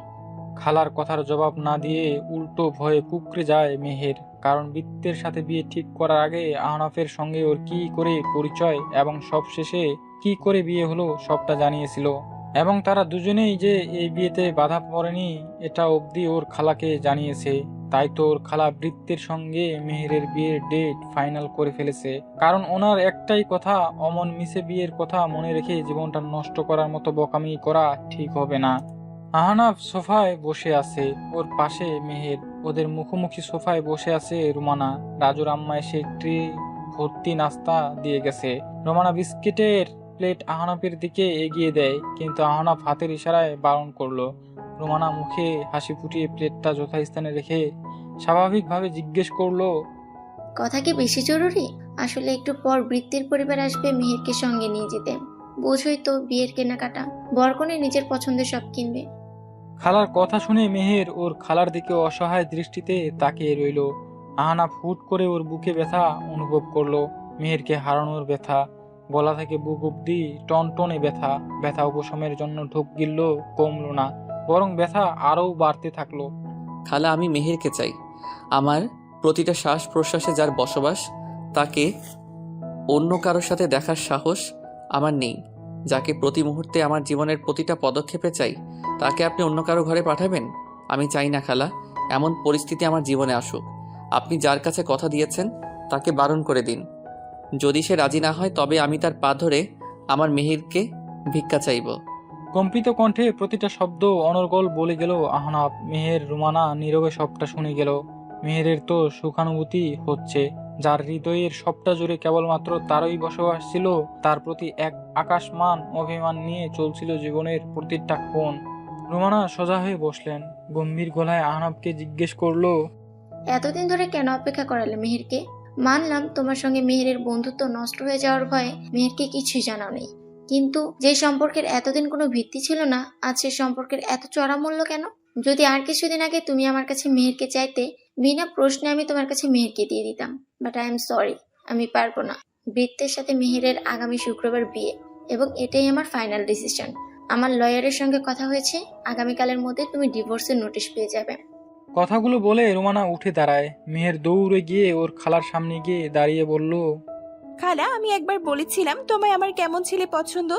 খালার কথার জবাব না দিয়ে উল্টো ভয়ে কুঁকড়ে যায় মেহের। কারণ বৃত্তের সাথে বিয়ে ঠিক করার আগে আহনাফের সঙ্গে ওর কি করে পরিচয় এবং সবশেষে কি করে বিয়ে হলো সবটা জানিয়েছিল, এবং তারা দুজনেই যে এই বিয়েতে বাধা পড়েনি এটা অবধি ওর খালাকে জানিয়েছে। তাই তো ওর খালা বৃত্তের সঙ্গে মেহেরের বিয়ের ডেট ফাইনাল করে ফেলেছে, কারণ ওনার একটাই কথা, অমন মিশে বিয়ের কথা মনে রেখে জীবনটা নষ্ট করার মতো বোকামি করা ঠিক হবে না। আহনাফ সোফায় বসে আছে, ওর পাশে মেহের, ওদের মুখোমুখি সোফায় বসে আছে রুমানা। রাজুর আম্মা এসে ট্রে ভর্তি নাস্তা দিয়ে গেছে। রুমানা বিস্কিটের প্লেট আহনাফের দিকে এগিয়ে দেয়, কিন্তু আহনাফ হাতের ইশারায় বারণ করলো। রুমানা মুখে হাসি ফুটিয়ে প্লেটটা যথাস্থানে রেখে স্বাভাবিকভাবে জিজ্ঞেস করলো, কথা কি বেশি জরুরি? আসলে একটু পর বৃত্তির পরিবার আসবে মেহেরকে সঙ্গে নিয়ে যেতে। বোঝই তো বিয়ের কেনাকাটা, বরকনে নিজের পছন্দের সব কিনবে। খালার কথা শুনে মেহের ওর খালার দিকে অসহায় দৃষ্টিতে তাকিয়ে রইল। আহনাফ হুট করে ওর বুকে ব্যথা অনুভব করলো, মেহেরকে হারানোর ব্যথা। গলা থেকে বুক অব্দি টনটনে ব্যথা। ব্যথা উপশমের জন্য ঢোক গিলল, কমলো না, বরং ব্যথা আরও বাড়তে থাকলো। খালা, আমি মেহেরকে চাই। আমার প্রতিটা শ্বাস প্রশ্বাসে যার বসবাস, তাকে অন্য কারোর সাথে দেখার সাহস আমার নেই। যাকে প্রতি মুহূর্তে আমার জীবনের প্রতিটা পদক্ষেপে চাই, তাকে আপনি অন্য কারো ঘরে পাঠাবেন? আমি চাই না খালা, এমন পরিস্থিতি আমার জীবনে আসুক। আপনি যার কাছে কথা দিয়েছেন তাকে বারণ করে দিন। যদি সে রাজি না হয় তবে আমি তার পা ধরে আমার মেহেরকে ভিক্ষা চাইব। কম্পিত কণ্ঠে প্রতিটা শব্দ অনর্গল বলে গেল আহনাফ। মেহের রুমানা নীরবে সবটা শুনে গেল। মেহেরের তো সুখানুভূতি হচ্ছে, যার হৃদয়ের সবটা জুড়ে কেবলমাত্র তারই বসবাস ছিল, তার প্রতি এক আকাশমান অভিমান নিয়ে চলছিল জীবনের প্রতিটা ক্ষণ। রুমানা সোজা হয়ে বসলেন, গম্ভীর গলায় আহনাফকে জিজ্ঞেস করলো, এতদিন ধরে কেন অপেক্ষা করালে মেহেরকে? মানলাম তোমার সঙ্গে মেহেরের বন্ধুত্ব নষ্ট হয়ে যাওয়ার ভয়ে মেহেরকে কিছুই জানাও নেই, কিন্তু যে সম্পর্কের এতদিন কোনো ভিত্তি ছিল না, আজ সে সম্পর্কের এত চড়া মূল্য কেন? যদি আর কিছুদিন আগে তুমি আমার কাছে মেহেরকে চাইতে, বিনা প্রশ্নে আমি তোমার কাছে মেহেরকে দিয়ে দিতাম। বাট আই এম সরি, আমি পারবো না। বৃত্তের সাথে মেহেরের আগামী শুক্রবার বিয়ে, এবং এটাই আমার ফাইনাল ডিসিশন। আমার লয়ারের সঙ্গে কথা হয়েছে, আগামীকালের মধ্যে তুমি ডিভোর্সের নোটিশ পেয়ে যাবে। কথাগুলো বলে রুমানা উঠে দাঁড়ায়। মেহের দৌড়ে গিয়ে ওর খালার সামনে গিয়ে দাঁড়িয়ে বলল, খালা, আমি একবার বলেছিলাম তোমায় আমার কেমন ছেলে পছন্দ।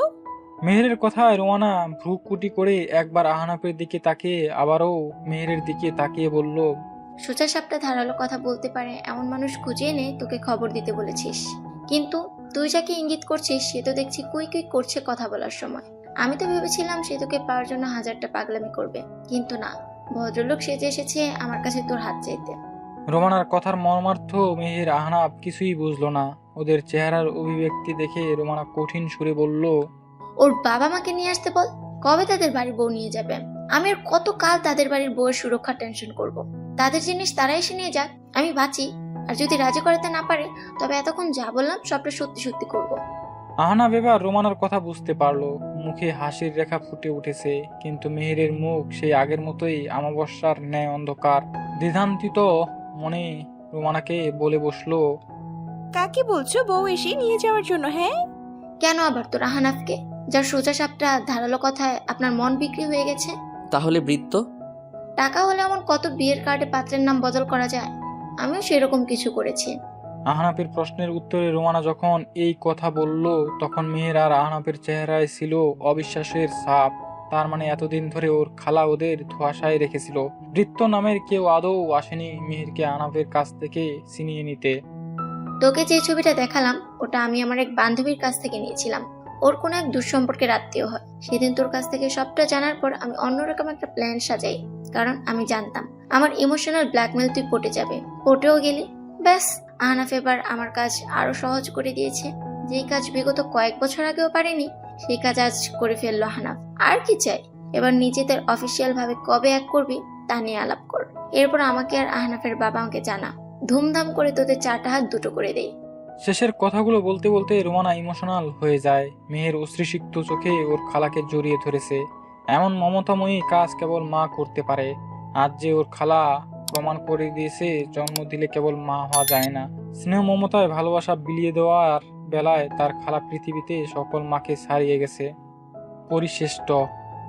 মেহেরের কথায় রুমানা ভ্রুকুটি করে একবার আহনাফের দিকে তাকিয়ে আবারও মেহেরের দিকে তাকিয়ে বলল, সোজা সাপটা ধারালো কথা বলতে পারে এমন মানুষ খুঁজে এনে তোকে খবর দিতে বলেছিস, কিন্তু তুই যাকে ইঙ্গিত করছিস সে তো দেখছি কুই কুই করছে কথা বলার সময়। আমি তো ভেবেছিলাম সে তোকে পাওয়ার জন্য হাজারটা পাগলামি করবে, কিন্তু না, ভদ্রলোক সেজে এসেছে আমার কাছে তোর হাত চাইতে। রোমানার কথার মর্মার্থ মেহের আহনাফ কিছুই বুঝলো না। ওদের চেহারার অভিব্যক্তি দেখে রোমানা কঠিন সুরে বলল, ওর বাবা মাকে নিয়ে আসতে বল। কবে তাদের বাড়ির বউ নিয়ে যাবে? আমি আর কত কাল তাদের বাড়ির বউয়ের সুরক্ষা টেনশন করব? তাদের জিনিস তারা এসে নিয়ে যাক, আমি বাঁচি। আর যদি রাজি করাতে না পারে, তবে এতক্ষণ যা বললাম সবটা সত্যি সত্যি করব। আহনাফ এবার রোমানার কথা বুঝতে পারলো। মুখে হাসির রেখা ফুটে উঠেছে, কিন্তু মেহেরের মুখ সেই আগের মতোই অমাবস্যার ন্যায় অন্ধকার। দ্বিধান্বিত মনে রোমানাকে বলে বসলো, কাকে বলছো বউ এসে নিয়ে যাওয়ার জন্য? হ্যাঁ, কেন আবার তোর আহনাফকে, যার সোজা সাপটা ধারালো কথায় আপনার মন বিক্রি হয়ে গেছে? তাহলে বৃত্ত? টাকা হলে এমন কত বিয়ের কার্ডে পাত্রের নাম বদল করা যায়, আমিও সেরকম কিছু করেছি। আহনাফের প্রশ্নের উত্তরে রোমানা যখন এই কথা বলল, তখন মেহের আর আহনাফের চেহারায় ছিল অবিশ্বাসের ছাপ। তার মানে এতদিন ধরে ওর খালা ওদের ধোঁয়াশায় রেখেছিল। বৃত্ত নামের কেউ আদৌ আসেনি মেহেরকে আহনাফের কাছ থেকে ছিনিয়ে নিতে। তোকে যে ছবিটা দেখালাম ওটা আমি আমার এক বান্ধবীর কাছ থেকে নিয়েছিলাম। ওর কোনো এক দুঃসম্পর্কের আত্মীয় হয়। সেদিন তোর কাছ থেকে সবটা জানার পর আমি অন্যরকম একটা প্ল্যান সাজাই, কারণ আমি জানতাম আমার ইমোশনাল ব্ল্যাকমেল তুই পটে যাবে। পটেও গেলি। ব্যাস, আহনাফ এবার আমার কাজ আরো সহজ করে দিয়েছে। যেই কাজ বিগত কয়েক বছর আগেও পারেনি, সেই কাজ আজ করে ফেললো আহনাফ। আর কি চাই? এবার নিজেদের অফিসিয়াল ভাবে কবে এক করবি তা নিয়ে আলাপ কর। এরপর আমাকে আর আহনাফের বাবা আমাকে জানা, ধুমধাম করে তোদের 4টা হাত দুটো করে দেই। শেষের কথাগুলো বলতে বলতে রুমানা ইমোশনাল হয়ে যায়। মেহের অশ্রুসিক্ত চোখে ওর খালাকে জড়িয়ে ধরেছে। এমন মমতাময়ী কাজ কেবল মা করতে পারে। আজ যে ওর খালা প্রমাণ করে দিয়েছে, জন্ম দিলে কেবল মা হওয়া যায় না। স্নেহ মমতায় ভালোবাসা বিলিয়ে দেওয়ার বেলায় তার খালা পৃথিবীতে সকল মাকে ছাড়িয়ে গেছে। পরিশেষ্ট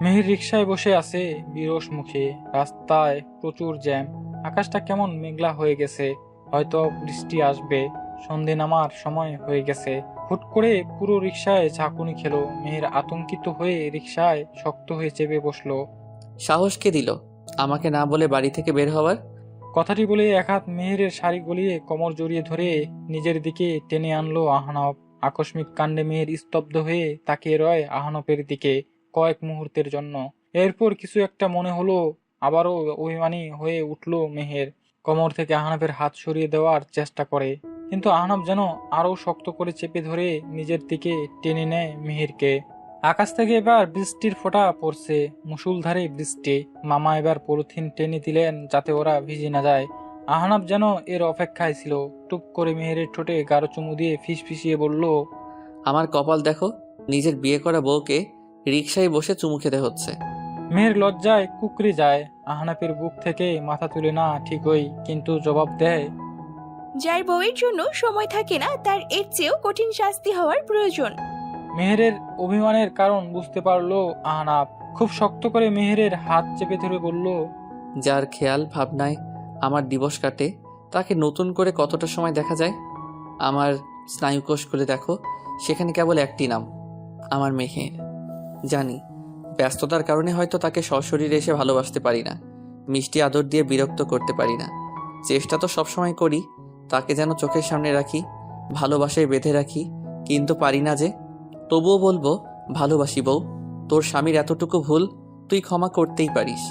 মেহের রিকশায় বসে আছে বিরস মুখে। রাস্তায় প্রচুর জ্যাম। আকাশটা কেমন মেঘলা হয়ে গেছে, হয়তো বৃষ্টি আসবে। সন্ধে নামার সময় হয়ে গেছে। হুট করে পুরো রিকশায় ঝাঁকুনি খেলো। মেহের আতঙ্কিত হয়ে রিকশায় শক্ত হয়ে চেপে বসলো। সাহস কে দিল আমাকে না বলে বাড়ি থেকে বের হওয়ার? কথাটি বলে এক হাত মেহেরের শাড়ি গলিয়ে কোমর জড়িয়ে ধরে নিজের দিকে টেনে আনলো আহনাফ। আকস্মিক কাণ্ডে মেহের স্তব্ধ হয়ে তাকিয়ে রয় আহনাফের দিকে কয়েক মুহূর্তের জন্য। এরপর কিছু একটা মনে হলো, আবারও অভিমানী হয়ে উঠলো মেহের। কোমর থেকে আহনাফের হাত সরিয়ে দেওয়ার চেষ্টা করে, কিন্তু আহনাফ যেন আরো শক্ত করে চেপে ধরে নিজের দিকে টেনে নেয় মেহেরকে। আকাশ থেকে এবার বৃষ্টির ফোঁটা পড়ছে, মুষলধারে বৃষ্টি। মামা এবার পলিথিন টেনে দিলেন যাতে ওরা ভিজে না যায়। আহনাফ যেন এর অপেক্ষায় ছিল। টুপ করে মেহেরের ঠোঁটে গাঢ় চুমু দিয়ে ফিসফিসিয়ে বলল, আমার কপাল দেখো, নিজের বিয়ে করা বউকে রিকশায় বসে চুমু খেতে হচ্ছে। মেহের লজ্জায় কুকড়ে যায়। আহনাফের বুক থেকে মাথা তুলে না ঠিকই, কিন্তু জবাব দেয়, যার বউয়ের জন্য সময় থাকে না, তার এর চেয়েও কঠিন শাস্তি হওয়ার প্রয়োজন। মেহেরের অভিমানের কারণ বুঝতে পারলো আহনাফ। খুব শক্ত করে মেহেরের হাত চেপে ধরে বলল, যার খেয়াল ভাবনায় আমার দিবস কাটে, তাকে নতুন করে কতটা সময় দেখা যায়? আমার স্নায়ুকোষ খুলে দেখো, সেখানে কেবল একটি নাম, আমার মেহের। জানি ব্যস্ততার কারণে হয়তো তাকে সশরীরে এসে ভালোবাসতে পারি না, মিষ্টি আদর দিয়ে বিরক্ত করতে পারি না। চেষ্টা তো সবসময় করি তাকে যেন চোখের সামনে রাখি, ভালোবাসায় বেঁধে রাখি, কিন্তু পারি না যে। তবুও বলবো, ভালোবাসি বউ, তোর স্বামীর এতটুকু ভুল তুই ক্ষমা করতেই পারিস।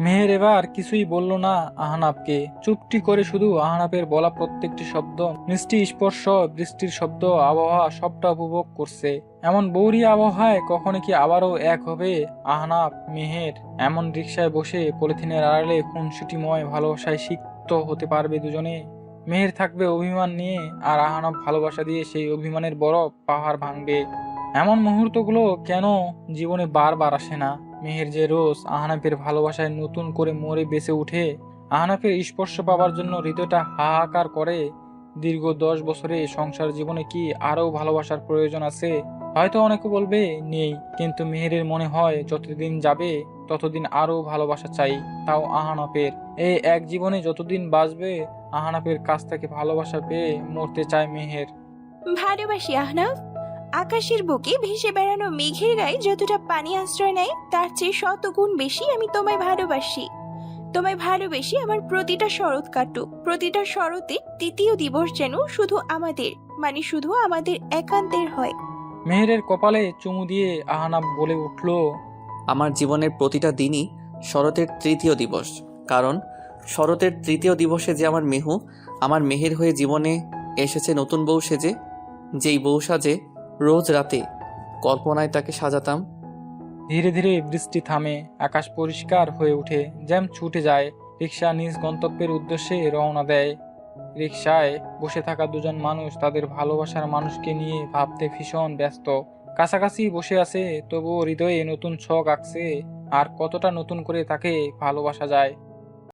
মেহের এবার কিছুই বলল না আহনাফকে। চুপটি করে শুধু আহনাফের বলা প্রত্যেকটি শব্দ, মিষ্টি স্পর্শ, বৃষ্টির শব্দ, আবহাওয়া সবটা উপভোগ করছে। এমন বৌরি আবহাওয়ায় কখনো কি আবারও এক হবে আহনাফ মেহের? এমন রিকশায় বসে পলিথিনের আড়ালে খুনসুটিময় ভালোবাসায় সিক্ত হতে পারবে দুজনে? মেহের থাকবে অভিমান নিয়ে, আর আহনাফ ভালোবাসা দিয়ে সেই অভিমানের বড় পাহাড় ভাঙবে। এমন মুহূর্তগুলো কেন জীবনে বারবার আসে না? মেহের যে রোজ আহনাফের ভালোবাসায় নতুন করে মরে বেঁচে উঠে, আহনাফের স্পর্শ পাবার জন্য হৃদয়টা হাহাকার করে। দীর্ঘ 10 বছরে সংসার জীবনে কি আরো ভালোবাসার প্রয়োজন আছে? হয়তো অনেকে বলবে নেই, কিন্তু মেহেরের মনে হয় যতদিন যাবে ততদিন আরো ভালোবাসা চাই, তাও আহনাফের। এই এক জীবনে যতদিন বাঁচবে আহনাফের কাছ থেকে ভালোবাসা পেয়ে মরতে চায় মেহের। ভালোবাসি আহনাফ। আকাশের বুকে ভেসে বেড়ানো মেঘের গায়ে যতটা পানি আশ্রয় নেয়, তার চেয়ে 100 গুণ বেশি আমি তোমায় ভালোবাসি। তোমায় ভালোবেসে আমার প্রতিটা শরৎ কাটুক, প্রতিটা শরতের তৃতীয় দিবস যেন শুধু আমাদের, মানে শুধু আমাদের একান্তের হয়। মেহেরের কপালে চুমু দিয়ে আহনাফ বলে উঠল, আমার জীবনের প্রতিটা দিনই শরতের তৃতীয় দিবস, কারণ শরতের তৃতীয় দিবসে যে আমার মেহু, আমার মেহের হয়ে জীবনে এসেছে নতুন বউ সেজে। যেই বউ সাজে রোজ রাতে কল্পনায় তাকে সাজাতাম। ধীরে ধীরে বৃষ্টি থামে, আকাশ পরিষ্কার হয়ে ওঠে, জ্যাম ছুটে যায়। রিকশা নিজ গন্তব্যের উদ্দেশ্যে রওনা দেয়। রিকশায় বসে থাকা দুজন মানুষ তাদের ভালোবাসার মানুষকে নিয়ে ভাবতে ভীষণ ব্যস্ত। কাছাকাছি বসে আছে, তবুও হৃদয়ে নতুন ছক আঁকছে। আর কতটা নতুন করে তাকে ভালোবাসা যায়।